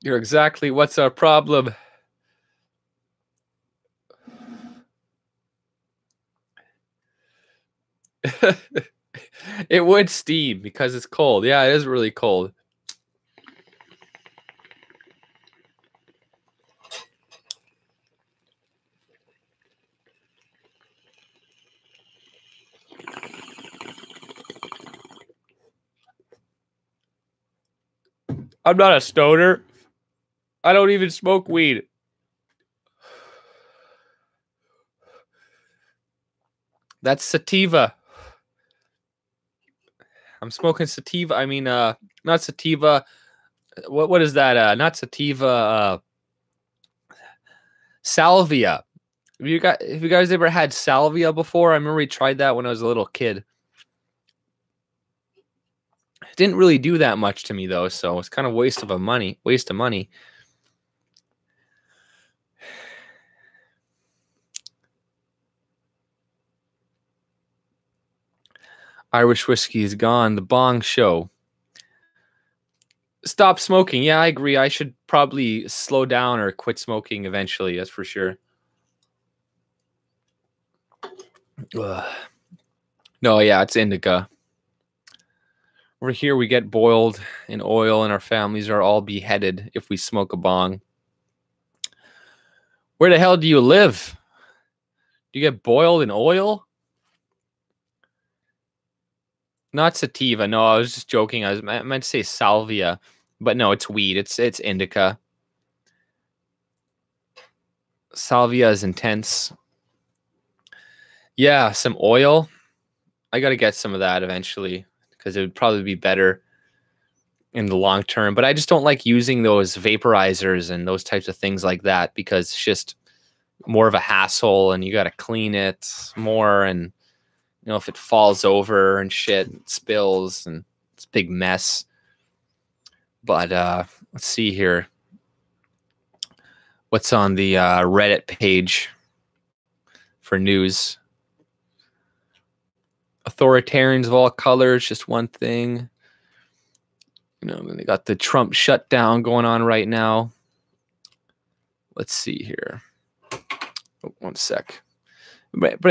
You're exactly what's our problem. It would steam because it's cold. Yeah, it is really cold. I'm not a stoner. I don't even smoke weed. That's sativa. I'm smoking sativa. I mean, not sativa. What is that? Not sativa. Salvia. Have you guys ever had salvia before? I remember we tried that when I was a little kid. It didn't really do that much to me though, so it's kind of waste of money. Irish whiskey is gone. The Bong Show. Stop smoking. Yeah, I agree. I should probably slow down or quit smoking eventually. That's for sure. Ugh. No, yeah, it's indica. Over here, we get boiled in oil, and our families are all beheaded if we smoke a bong. Where the hell do you live? Do you get boiled in oil? Not sativa. No, I was just joking. I meant to say salvia, but no, it's weed. It's indica. Salvia is intense. Yeah, some oil. I got to get some of that eventually because it would probably be better in the long term. But I just don't like using those vaporizers and those types of things like that because it's just more of a hassle and you got to clean it more. And, you know, if it falls over and shit, it spills and it's a big mess. But let's see here. What's on the Reddit page for news? Authoritarians of all colors, just one thing. You know, they got the Trump shutdown going on right now. Let's see here. Oh, one sec. But if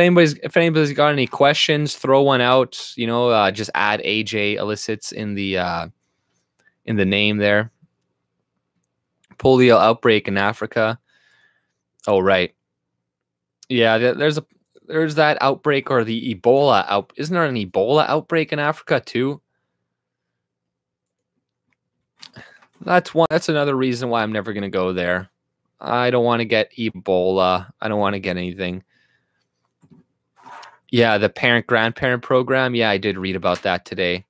anybody's got any questions, throw one out. You know, just add AJ Illicits in the name there. Polio outbreak in Africa. Oh, right. Yeah, there's that outbreak, or the Ebola out. Isn't there an Ebola outbreak in Africa too? That's another reason why I'm never going to go there. I don't want to get Ebola. I don't want to get anything. Yeah, the parent-grandparent program. Yeah, I did read about that today.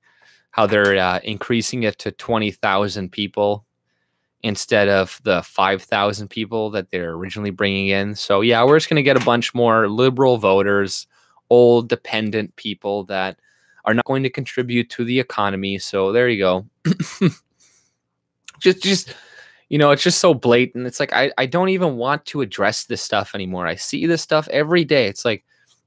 How they're increasing it to 20,000 people instead of the 5,000 people that they're originally bringing in. So yeah, we're just going to get a bunch more liberal voters, old dependent people that are not going to contribute to the economy. So there you go. just you know, it's just so blatant. It's like I don't even want to address this stuff anymore. I see this stuff every day. It's like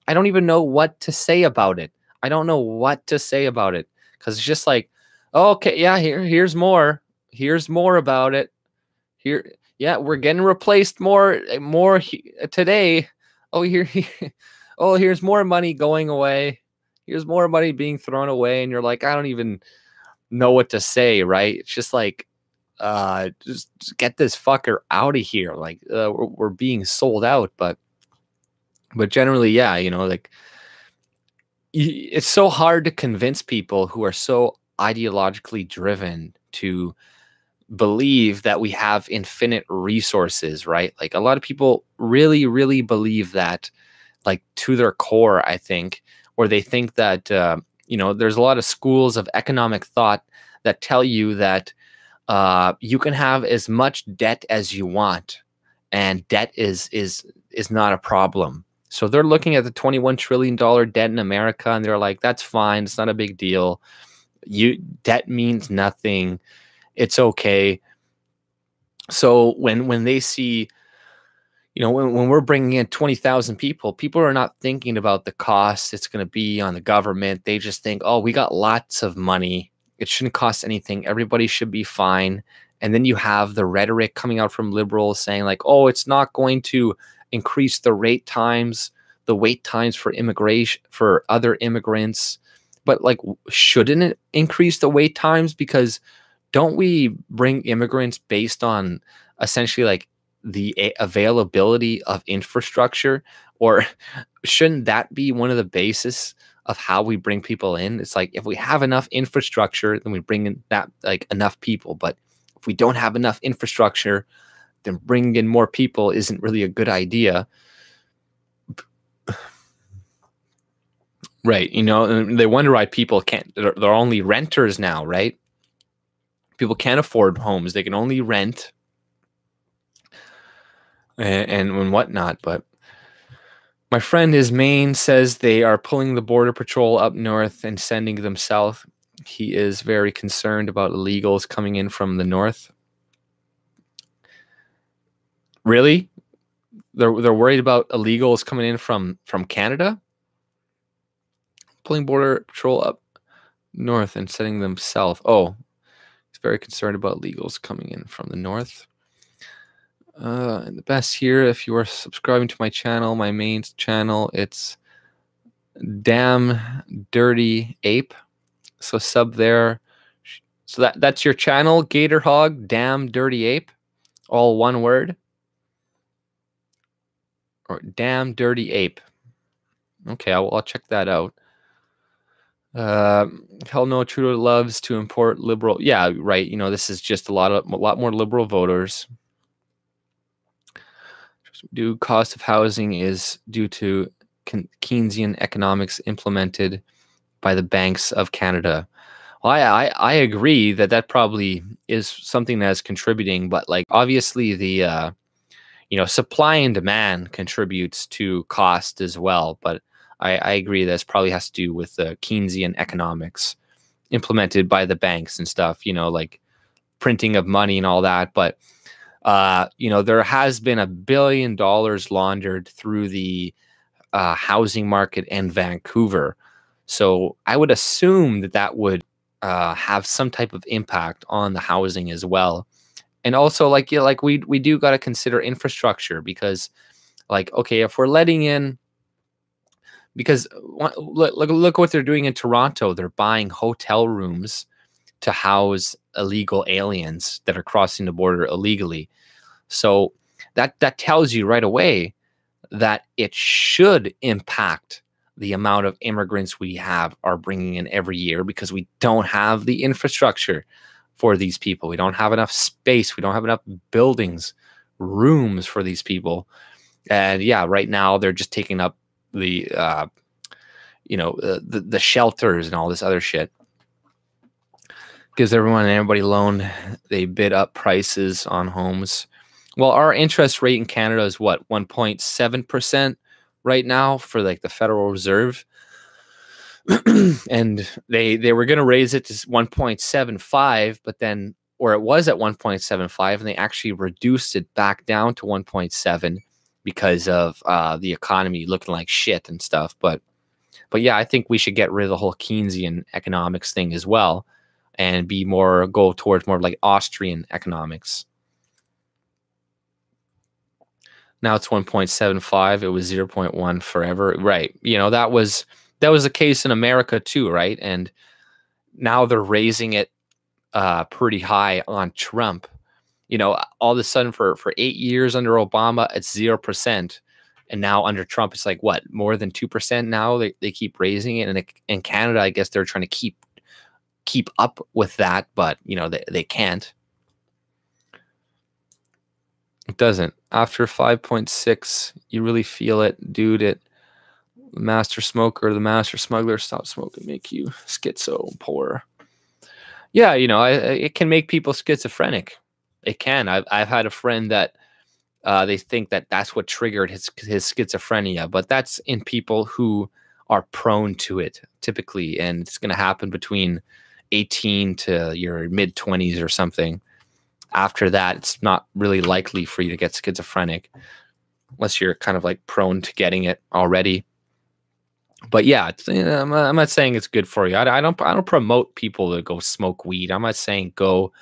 I don't even know what to say about it. I don't know what to say about it because it's just like, oh, okay, yeah, here's more. Here's more about it. Here, yeah, we're getting replaced more today. Oh, oh, here's more money going away. Here's more money being thrown away, and you're like, I don't even know what to say, right? It's just like, just get this fucker out of here. Like, we're being sold out, but generally, yeah, you know, like it's so hard to convince people who are so ideologically driven to believe that we have infinite resources, right? Like a lot of people really, really believe that, like to their core, I think, or they think that, you know, there's a lot of schools of economic thought that tell you that you can have as much debt as you want, and debt is not a problem. So they're looking at the $21 trillion debt in America, and they're like, that's fine. It's not a big deal. Debt means nothing. It's okay. So when they see, you know, when we're bringing in 20,000 people are not thinking about the cost it's going to be on the government. They just think, oh, we got lots of money. It shouldn't cost anything. Everybody should be fine. And then you have the rhetoric coming out from liberals saying like, oh, it's not going to increase the wait times for immigration, for other immigrants. But like, shouldn't it increase the wait times? Because don't we bring immigrants based on essentially like the availability of infrastructure? Or shouldn't that be one of the basis of how we bring people in? It's like, if we have enough infrastructure, then we bring in that, like, enough people. But if we don't have enough infrastructure, then bringing in more people isn't really a good idea. Right. You know, and they wonder why people can't, they're only renters now, right? People can't afford homes. They can only rent and whatnot. But my friend, his Maine, says they are pulling the border patrol up north and sending them south. He is very concerned about illegals coming in from the north. Really? They're worried about illegals coming in from Canada? Pulling border patrol up north and sending them south. Oh, he's very concerned about illegals coming in from the north. And the best here, if you are subscribing to my channel, my main channel, it's Damn Dirty Ape. So sub there. So that's your channel, Gator Hog, Damn Dirty Ape, all one word. Or Damn Dirty Ape. Okay, I'll check that out. Hell no, Trudeau loves to import liberal. Yeah, right. You know, this is just a lot more liberal voters. Due cost of housing is due to Keynesian economics implemented by the banks of Canada. Well, I agree that probably is something that's contributing, but like obviously the supply and demand contributes to cost as well. But I agree this probably has to do with the Keynesian economics implemented by the banks and stuff, like printing of money and all that. But, there has been $1 billion laundered through the housing market in Vancouver. So I would assume that would have some type of impact on the housing as well. And also, we do got to consider infrastructure because, okay, if we're letting in, because look what they're doing in Toronto. They're buying hotel rooms to house illegal aliens that are crossing the border illegally. So that tells you right away that it should impact the amount of immigrants we are bringing in every year because we don't have the infrastructure for these people. We don't have enough space. We don't have enough buildings, rooms for these people. And yeah, right now they're just taking up the the shelters and all this other shit. Gives everyone and everybody loan. They bid up prices on homes. Well, our interest rate in Canada is what, 1.7% right now for the Federal Reserve. And they were going to raise it to 1.75, but then, or it was at 1.75, and they actually reduced it back down to 1.7 because of the economy looking like shit and stuff. But yeah, I think we should get rid of the whole Keynesian economics thing as well and go towards more like Austrian economics. Now it's 1.75. It was 0.1 forever. Right. That was the case in America too, right? And now they're raising it pretty high on Trump. All of a sudden for 8 years under Obama, it's 0%. And now under Trump, it's like what, more than 2% now? They keep raising it. And in Canada, I guess they're trying to keep up with that, but they can't. It doesn't. After 5.6, you really feel it, dude. The master smoker, the master smuggler, stop smoking, make you schizo poor. Yeah, it can make people schizophrenic. It can. I've had a friend that they think that's what triggered his schizophrenia, but that's in people who are prone to it typically, and it's going to happen between 18 to your mid 20s or something. After that, it's not really likely for you to get schizophrenic unless you're kind of prone to getting it already. But yeah, I'm not saying it's good for you. I don't promote people to go smoke weed. I'm not saying go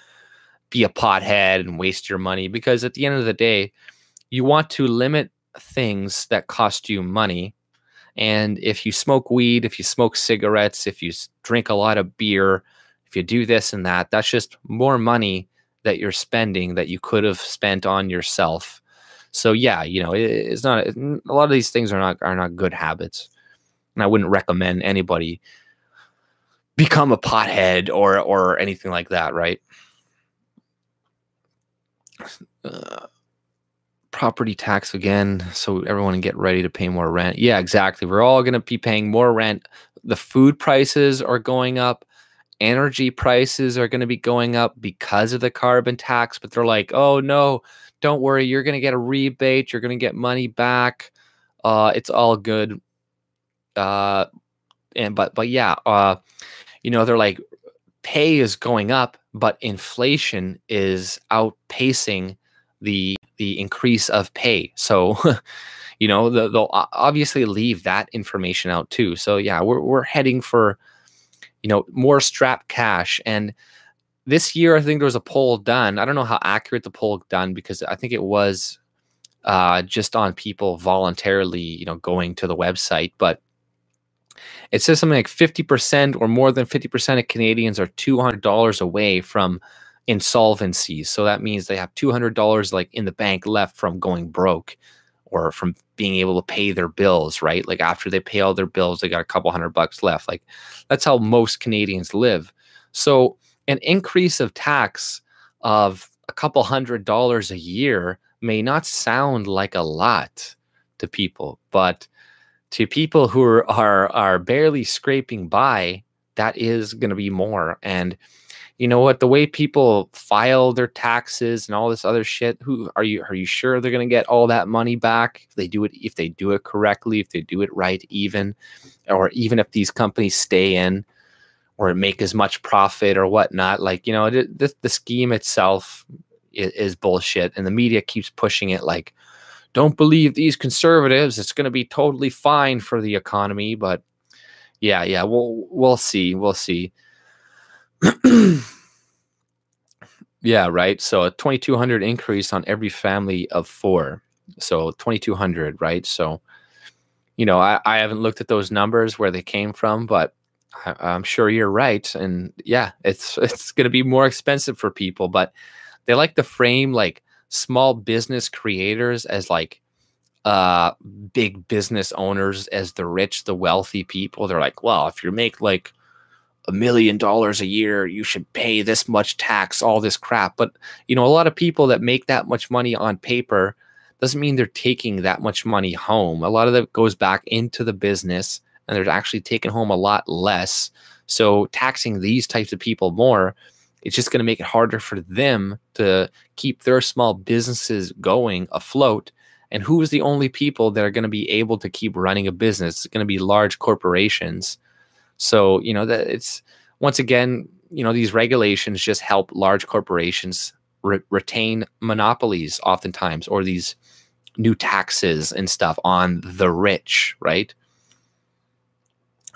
be a pothead and waste your money, because at the end of the day, you want to limit things that cost you money. And if you smoke weed, if you smoke cigarettes, if you drink a lot of beer, if you do this and that, that's just more money that you're spending that you could have spent on yourself. So yeah, it's not, a lot of these things are not good habits. And I wouldn't recommend anybody become a pothead or anything like that, right? Property tax again, so everyone can get ready to pay more rent. Yeah, exactly. We're all going to be paying more rent. The food prices are going up. Energy prices are going to be going up because of the carbon tax, but they're like, oh no, don't worry, you're going to get a rebate, you're going to get money back, it's all good. But yeah, they're like, pay is going up, but inflation is outpacing the increase of pay. So they'll obviously leave that information out too. So yeah, we're heading for more strap cash. And this year, I think there was a poll done. I don't know how accurate the poll done, because I think it was just on people voluntarily, going to the website. But It says something like 50% or more than 50% of Canadians are $200 away from insolvency. So that means they have $200 like in the bank left from going broke or from being able to pay their bills, right? Like after they pay all their bills, they got a couple $100 left. Like that's how most Canadians live. So an increase of tax of a couple $100 a year may not sound like a lot to people, but to people who are barely scraping by, that is going to be more. And you know what? The way people file their taxes and all this other shit, who are you sure they're going to get all that money back if they do it correctly, if they do it right, or even if these companies stay in or make as much profit or whatnot? Like, you know, the scheme itself is bullshit, and the media keeps pushing it like, don't believe these conservatives, it's going to be totally fine for the economy. But yeah, we'll see. Yeah, right. So a 2,200 increase on every family of 4. So 2,200, right? So, you know, I haven't looked at those numbers where they came from, but I'm sure you're right. And yeah, it's going to be more expensive for people, but they like to frame like small business creators as like big business owners as the rich, the wealthy people. They're like, well, if you make like $1 million a year, you should pay this much tax, all this crap. But, you know, a lot of people that make that much money on paper doesn't mean they're taking that much money home. A lot of that goes back into the business, and they're actually taking home a lot less. So taxing these types of people more, it's just going to make it harder for them to keep their small businesses going afloat. And who is the only people that are going to be able to keep running a business? It's going to be large corporations. So, you know, that it's, once again, you know, these regulations just help large corporations retain monopolies oftentimes, or these new taxes and stuff on the rich, right?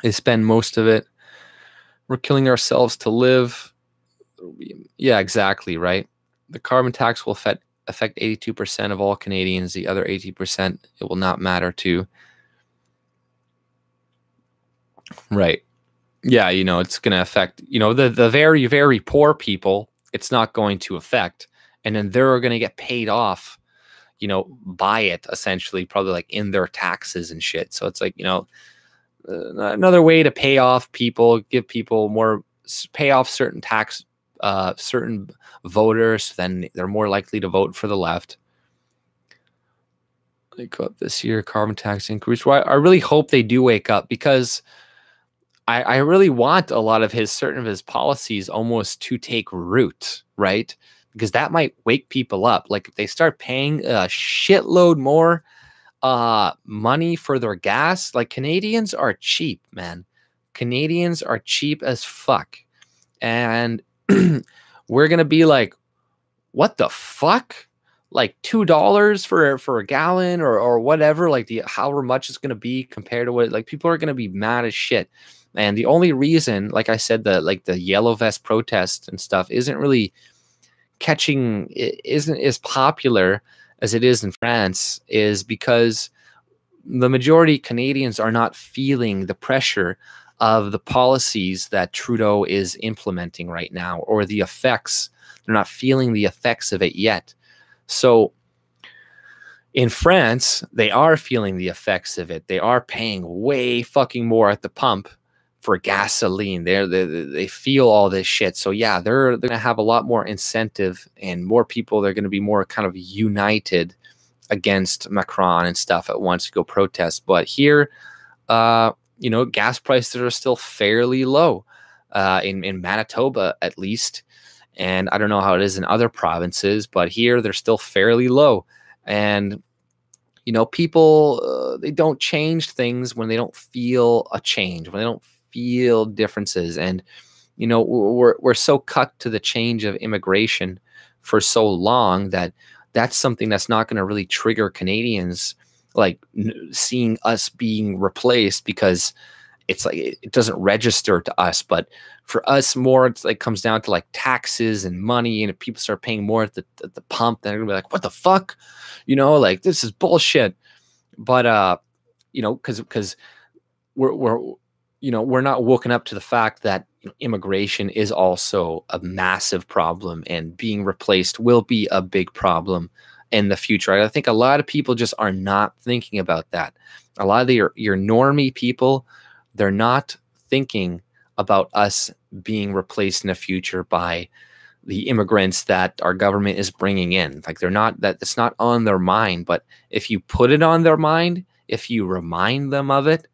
They spend most of it. We're killing ourselves to live. Yeah, exactly, right? The carbon tax will affect 82% of all Canadians. The other 80%, it will not matter to. Right. Yeah, you know, it's going to affect, you know, the very, very poor people, it's not going to affect. And then they're going to get paid off, you know, by it, essentially, probably like in their taxes and shit. So it's like, you know, another way to pay off people, give people more, pay off certain certain voters, then they're more likely to vote for the left. They go up this year, carbon tax increase. Well, I really hope they do wake up, because I really want a lot of certain of his policies almost to take root, right? Because that might wake people up. Like if they start paying a shitload more money for their gas, like Canadians are cheap, man. Canadians are cheap as fuck. And we're going to be like, what the fuck? Like $2 for a gallon or whatever, like however much it's going to be compared to what, like people are going to be mad as shit. And the only reason, like I said, the yellow vest protest and stuff isn't really isn't as popular as it is in France, is because the majority of Canadians are not feeling the pressure of the policies that Trudeau is implementing right now, or the effects. They're not feeling the effects of it yet. So in France, they are feeling the effects of it. They are paying way fucking more at the pump for gasoline. They feel all this shit. So yeah, they're going to have a lot more incentive, and more people, they're going to be more kind of united against Macron and stuff at once to go protest. But here, you know, gas prices are still fairly low in Manitoba, at least. And I don't know how it is in other provinces, but here they're still fairly low. And, you know, people, they don't change things when they don't feel a change, when they don't feel differences. And, you know, we're so cut to the change of immigration for so long that that's something that's not going to really trigger Canadians, like seeing us being replaced, because it's like it doesn't register to us. But for us, more it's like comes down to like taxes and money, and if people start paying more at the pump, then they're gonna be like, what the fuck, you know, like this is bullshit. But you know, because we're we're not woken up to the fact that immigration is also a massive problem, and being replaced will be a big problem in the future. I think a lot of people just are not thinking about that. A lot of your normie people, they're not thinking about us being replaced in the future by the immigrants that our government is bringing in. Like, it's not on their mind. But if you put it on their mind, if you remind them of it,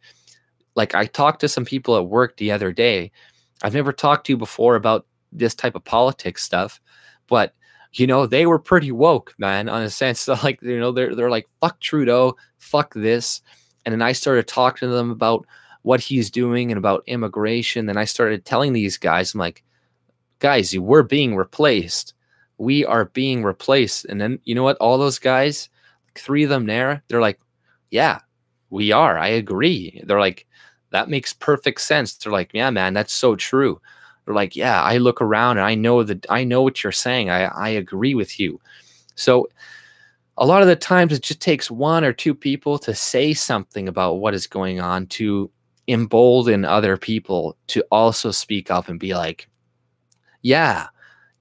like I talked to some people at work the other day. I've never talked to you before about this type of politics stuff, but they were pretty woke, man, on a sense. So, like, they're like, fuck Trudeau, fuck this. And then I started talking to them about what he's doing and about immigration. Then I started telling these guys, I'm like, guys, we're being replaced. We are being replaced. And then, you know what? All those guys, 3 of them there, they're like, yeah, we are. I agree. They're like, that makes perfect sense. They're like, yeah, man, that's so true. They're like, yeah, I look around and I know what you're saying. I agree with you. So a lot of the times it just takes 1 or 2 people to say something about what is going on to embolden other people to also speak up and be like, yeah,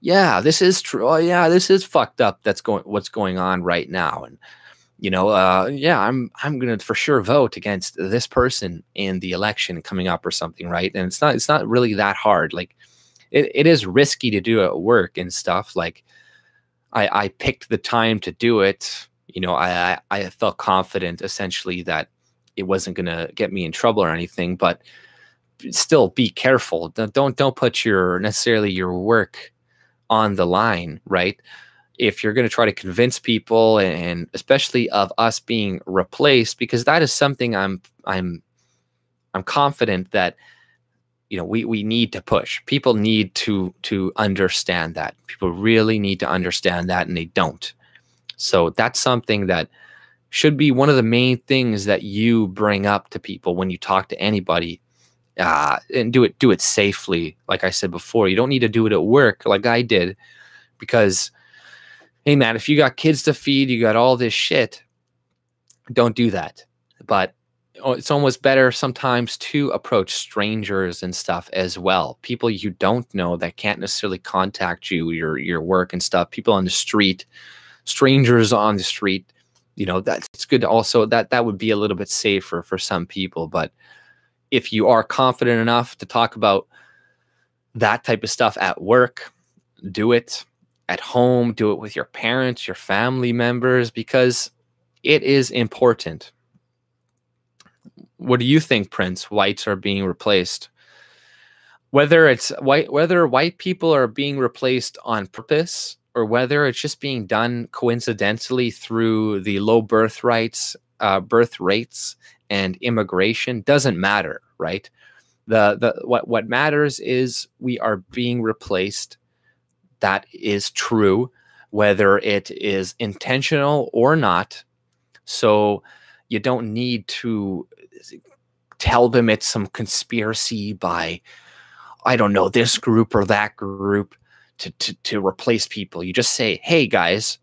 this is true. Oh, yeah, this is fucked up. What's going on right now. And yeah, I'm gonna for sure vote against this person in the election coming up or something, right? And it's not really that hard. Like, it is risky to do at work and stuff. Like, I picked the time to do it. I felt confident essentially that it wasn't gonna get me in trouble or anything, but still be careful. Don't put necessarily your work on the line, right? If you're going to try to convince people, and especially of us being replaced, because that is something I'm confident that we need to push. People need to understand that. People really need to understand that, and they don't. So that's something that should be one of the main things that you bring up to people when you talk to anybody, and do it safely. Like I said before, you don't need to do it at work like I did, because hey, man, if you got kids to feed, you got all this shit, don't do that. But it's almost better sometimes to approach strangers and stuff as well. People you don't know that can't necessarily contact you, your work and stuff. People on the street, strangers on the street, that's good. Also, that would be a little bit safer for some people. But if you are confident enough to talk about that type of stuff at work, do it. At home, do it with your parents, your family members, because it is important. What do you think, Prince? Whites are being replaced? Whether white people are being replaced on purpose, or whether it's just being done coincidentally through the low birth rates and immigration, doesn't matter, right? What matters is we are being replaced. That is true, whether it is intentional or not. So you don't need to tell them it's some conspiracy by, I don't know, this group or that group to replace people. You just say, hey, guys,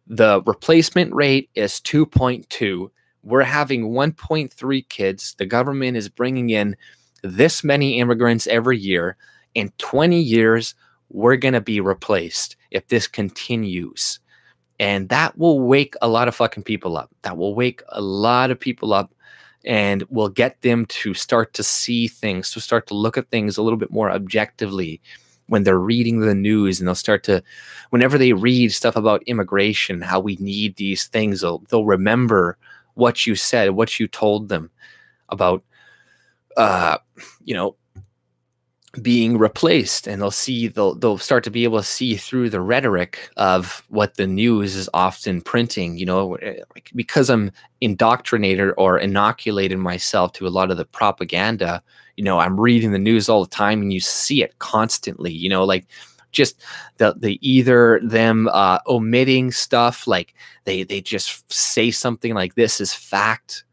the replacement rate is 2.2. We're having 1.3 kids. The government is bringing in this many immigrants every year. In 20 years, we're going to be replaced if this continues. And that will wake a lot of fucking people up. That will wake a lot of people up, and will get them to start to see things, to start to look at things a little bit more objectively when they're reading the news. And they'll start to, whenever they read stuff about immigration, how we need these things, they'll remember what you said, what you told them about, being replaced. And they'll start to be able to see through the rhetoric of what the news is often printing, because I'm indoctrinated or inoculated myself to a lot of the propaganda. I'm reading the news all the time, and you see it constantly, like just the either them omitting stuff, like they just say something like this is fact,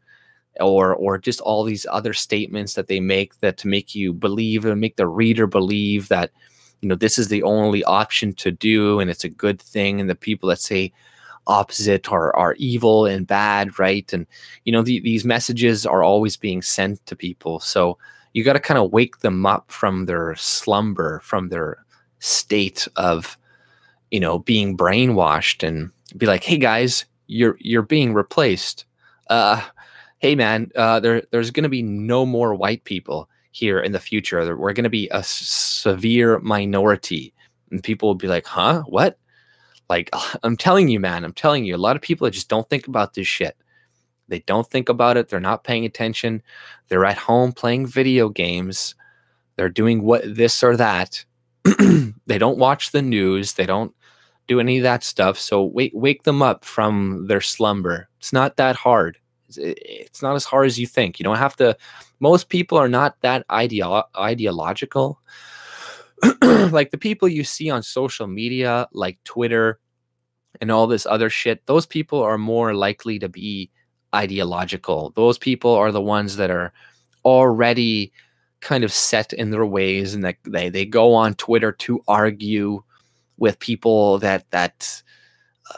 or just all these other statements that they make that to make you believe and make the reader believe that, this is the only option to do and it's a good thing. And the people that say opposite are evil and bad, right? And, these messages are always being sent to people. So, you got to kind of wake them up from their slumber, from their state of, being brainwashed, and be like, hey guys, you're being replaced. Hey man, there's going to be no more white people here in the future. We're going to be a severe minority. And people will be like, huh, what? Like, I'm telling you, man, I'm telling you, a lot of people just don't think about this shit. They don't think about it. They're not paying attention. They're at home playing video games. They're doing this or that. They don't watch the news. They don't do any of that stuff. So wake them up from their slumber. It's not that hard. It's not as hard as you think. You don't have to. Most people are not that ideological. Like the people you see on social media, like Twitter and all this other shit, those people are more likely to be ideological. Those people are the ones that are already kind of set in their ways, and that they go on Twitter to argue with people that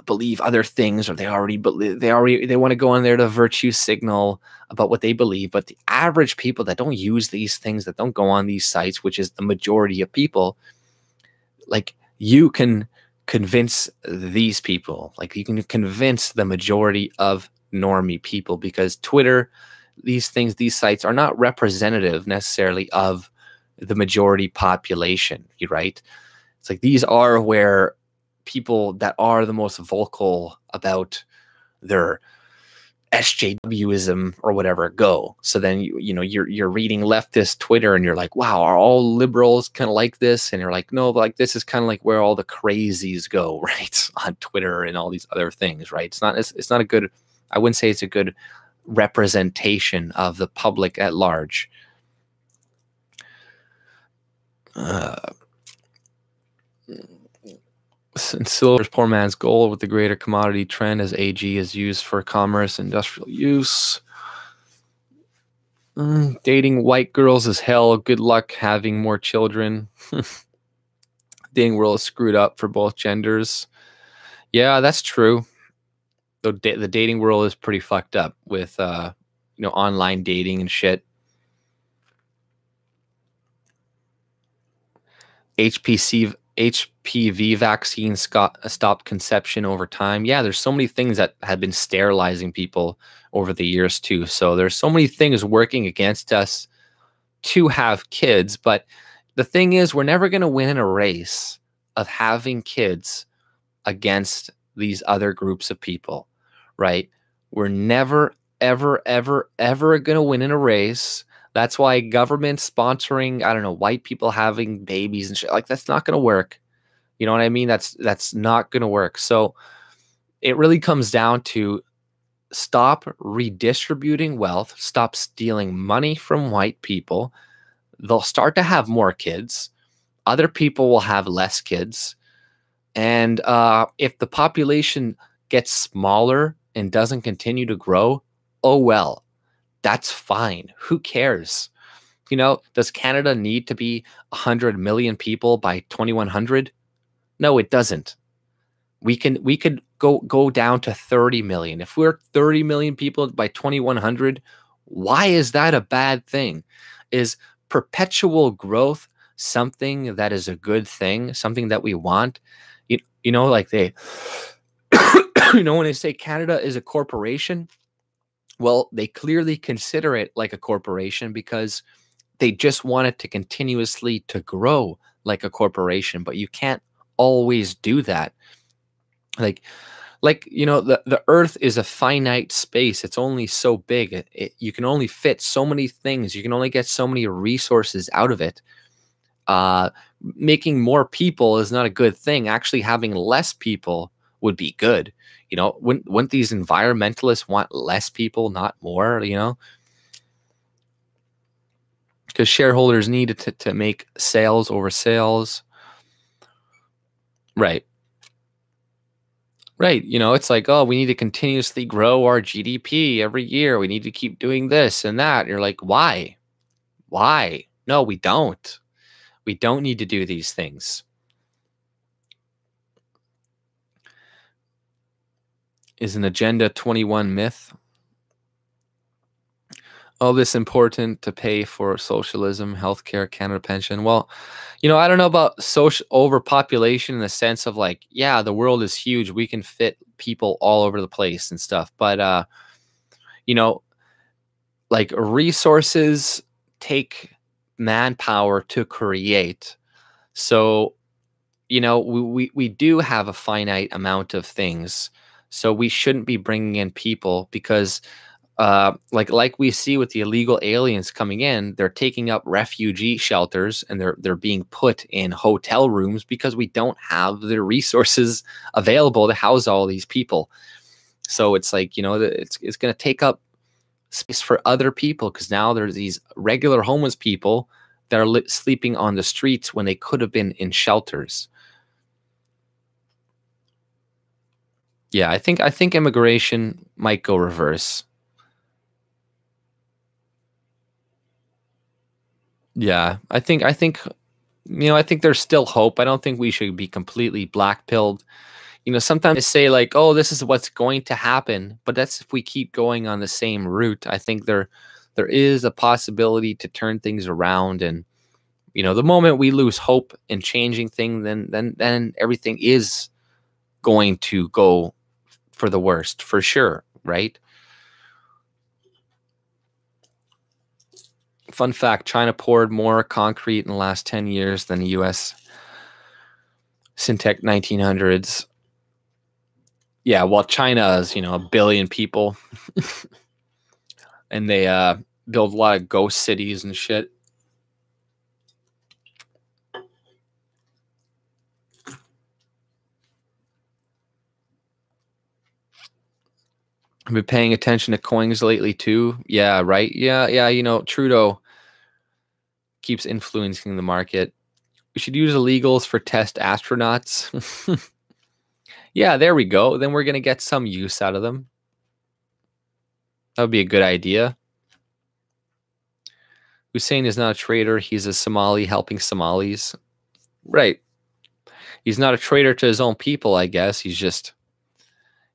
believe other things, or they want to go on there to virtue signal about what they believe. But the average people that don't use these things, that don't go on these sites, which is the majority of people, like, you can convince these people, like you can convince the majority of normie people, because Twitter, these sites are not representative necessarily of the majority population, right? It's like these are where people that are the most vocal about their SJWism or whatever go. So then you're reading leftist Twitter and you're like, wow, are all liberals kind of like this? And you're like, no, like this is kind of like where all the crazies go, right? On Twitter and all these other things, right? It's not a good, I wouldn't say it's a good representation of the public at large. And silver's poor man's gold with the greater commodity trend as AG is used for commerce, industrial use. Dating white girls is hell. Good luck having more children. Dating world is screwed up for both genders. Yeah, that's true. The dating world is pretty fucked up with online dating and shit. HPV vaccine stopped conception over time. Yeah, there's so many things that have been sterilizing people over the years too. So there's so many things working against us to have kids. But the thing is, we're never going to win in a race of having kids against these other groups of people, right? We're never, ever, ever, ever going to win in a race. That's why government sponsoring, I don't know, white people having babies and shit, like, that's not going to work. You know what I mean? That's not going to work. So it really comes down to stop redistributing wealth, stop stealing money from white people. They'll start to have more kids. Other people will have less kids. And if the population gets smaller and doesn't continue to grow, oh well. That's fine. Who cares? Does Canada need to be 100 million people by 2100? No, it doesn't. We could go down to 30 million. If we're 30 million people by 2100, why is that a bad thing? Is perpetual growth something that is a good thing, something that we want? Like they when they say Canada is a corporation, well, they clearly consider it like a corporation because they just want it to continuously to grow like a corporation, but you can't always do that. Like the earth is a finite space. It's only so big. You can only fit so many things. You can only get so many resources out of it. Making more people is not a good thing. Actually, having less people would be good. Wouldn't these environmentalists want less people, not more, because shareholders need to make sales over sales. Right. It's like, oh, we need to continuously grow our GDP every year. We need to keep doing this and that. And you're like, why? No, we don't. We don't need to do these things. Is an Agenda 21 myth? all this important to pay for socialism, healthcare, Canada pension. Well, I don't know about social overpopulation in the sense of like, yeah, the world is huge. We can fit people all over the place and stuff. But, you know, like resources take manpower to create. So, we do have a finite amount of things. So we shouldn't be bringing in people because like we see with the illegal aliens coming in, they're taking up refugee shelters and they're being put in hotel rooms because we don't have the resources available to house all these people. So it's like, it's going to take up space for other people because now there's these regular homeless people that are sleeping on the streets when they could have been in shelters. Yeah, I think immigration might go reverse. Yeah, I think I think there's still hope. I don't think we should be completely black-pilled. Sometimes they say like, "Oh, this is what's going to happen," but that's if we keep going on the same route. I think there is a possibility to turn things around, and the moment we lose hope in changing things, then everything is going to go for the worst, for sure, right? Fun fact, China poured more concrete in the last 10 years than the US Syntec 1900s. Yeah, well, China is, a billion people. And they build a lot of ghost cities and shit. I've been paying attention to coins lately too. Yeah, right. Yeah. Trudeau keeps influencing the market. We should use illegals for test astronauts. Yeah, there we go. Then we're going to get some use out of them. That would be a good idea. Hussein is not a traitor. He's a Somali helping Somalis. Right. He's not a traitor to his own people, I guess. He's just,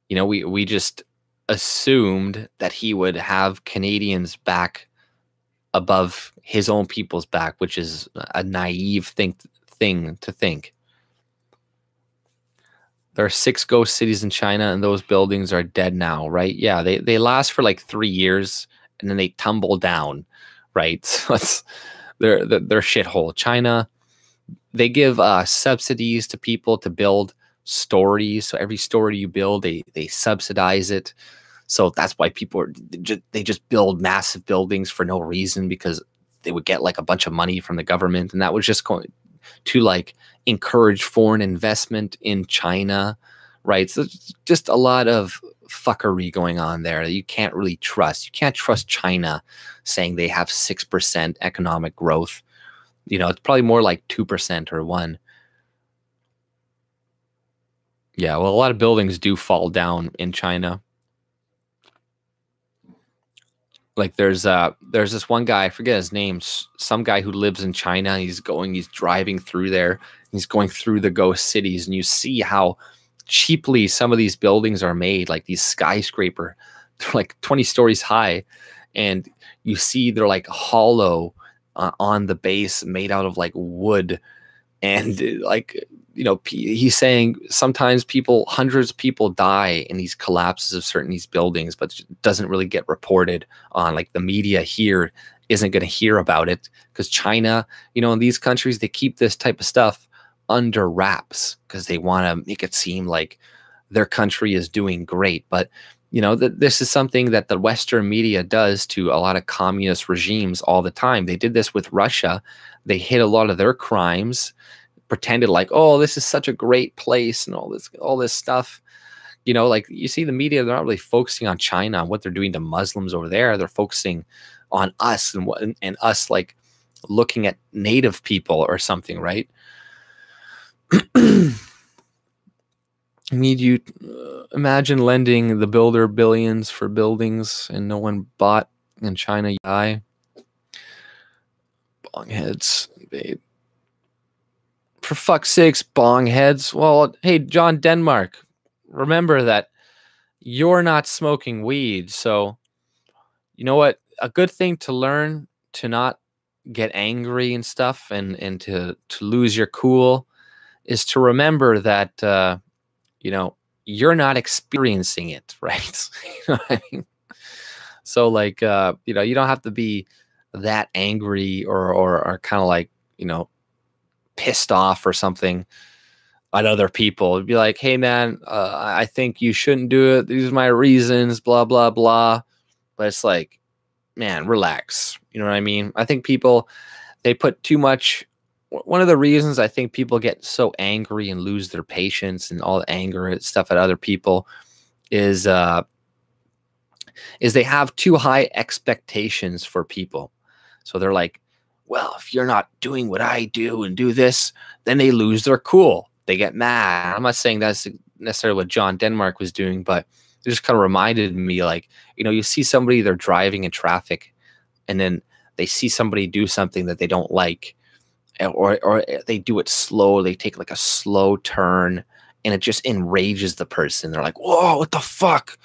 we just assumed that he would have Canadians back above his own people's back, which is a naive thing to think. There are 6 ghost cities in China, and those buildings are dead now, right? Yeah, they last for like 3 years, and then they tumble down, right? So they're shithole. China, they give subsidies to people to build stories. So every story you build, they subsidize it. So that's why people they just build massive buildings for no reason because they would get like a bunch of money from the government, and that was just going to like encourage foreign investment in China, right? So it's just a lot of fuckery going on there that you can't really trust. You can't trust China saying they have 6% economic growth. It's probably more like 2% or 1%. Yeah, well, a lot of buildings do fall down in China. Like there's this one guy, I forget his name, some guy who lives in China. He's driving through there. He's going through the ghost cities, and you see how cheaply some of these buildings are made, like these skyscraper. They're like 20 stories high, and you see they're like hollow on the base, made out of like wood, and like he's saying sometimes hundreds of people die in these collapses of certain these buildings, but it doesn't really get reported on. Like the media here isn't going to hear about it because China, in these countries, they keep this type of stuff under wraps because they want to make it seem like their country is doing great. But this is something that the Western media does to a lot of communist regimes all the time. They did this with Russia. They hid a lot of their crimes, pretended like, oh, this is such a great place and all this stuff. Like you see the media, they're not really focusing on China and what they're doing to Muslims over there. They're focusing on us and us like looking at native people or something, right? I need you imagine lending the builder billions for buildings and no one bought in China. Die. Bongheads, babe. For fuck's sakes, bongheads. Well, hey, John Denmark, remember that you're not smoking weed. So, you know what? a good thing to learn to not get angry and stuff, and to lose your cool, is to remember that you know, you're not experiencing it, right? You know what I mean? So like, you know, you don't have to be that angry or kind of like, you know, pissed off or something at other people. It'd be like, hey man, I think you shouldn't do it. These are my reasons, blah, blah, blah. But it's like, man, relax. You know what I mean? I think people, they put too much. One of the reasons I think people get so angry and lose their patience and all the anger and stuff at other people is they have too high expectations for people. So they're like, well, if you're not doing what I do and do this, then they lose their cool. They get mad. I'm not saying that's necessarily what John Denmark was doing, but it just kind of reminded me, like, you know, you see somebody, they're driving in traffic, and then they see somebody do something that they don't like, or they do it slow. They take like a slow turn, and it just enrages the person. They're like, whoa, what the fuck?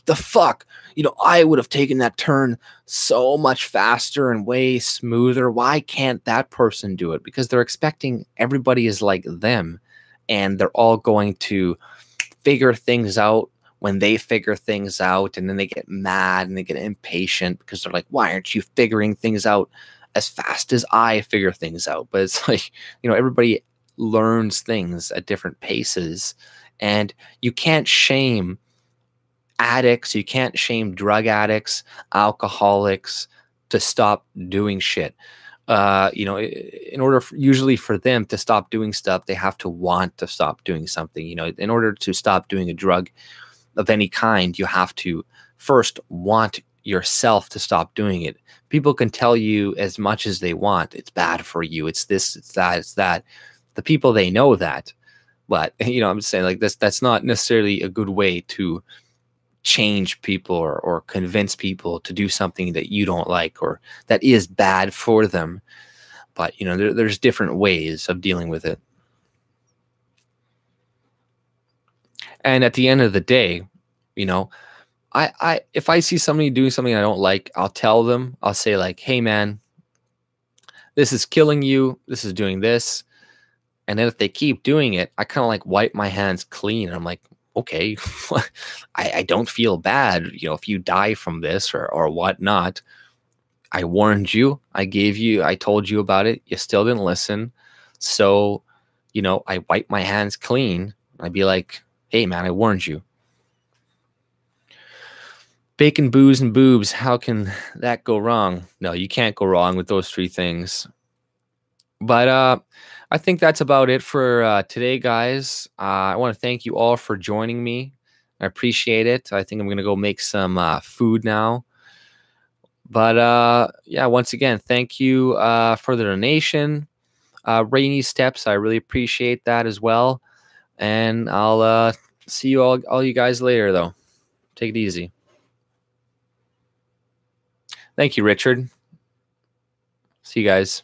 The fuck? You know, I would have taken that turn so much faster and way smoother. Why can't that person do it? Because they're expecting everybody is like them, and they're all going to figure things out when they figure things out, and then they get mad and they get impatient because they're like, why aren't you figuring things out as fast as I figure things out? But it's like, you know, everybody learns things at different paces, and you can't shame addicts, you can't shame drug addicts, alcoholics to stop doing shit. You know, in order usually for them to stop doing stuff, they have to want to stop doing something. You know, in order to stop doing a drug of any kind, you have to first want yourself to stop doing it. People can tell you as much as they want, it's bad for you, it's this, it's that, it's that. The people, they know that. But, you know, I'm saying, like, that's not necessarily a good way to change people or convince people to do something that you don't like or that is bad for them. But, you know, there's different ways of dealing with it. And at the end of the day, you know, if I see somebody doing something I don't like, I'll tell them. I'll say, like, hey man, this is killing you, this is doing this. And then if they keep doing it, I kind of like wipe my hands clean. I'm like, okay, I don't feel bad, you know, if you die from this or whatnot. I warned you, I told you about it, you still didn't listen. So, you know, I wipe my hands clean. I'd be like, hey man, I warned you. Bacon, booze, and boobs, how can that go wrong? No, you can't go wrong with those three things. But I think that's about it for today, guys. I want to thank you all for joining me. I appreciate it. I think I'm going to go make some food now. But yeah, once again, thank you for the donation. Rainy Steps, I really appreciate that as well. And I'll see you all you guys later, though. Take it easy. Thank you, Richard. See you guys.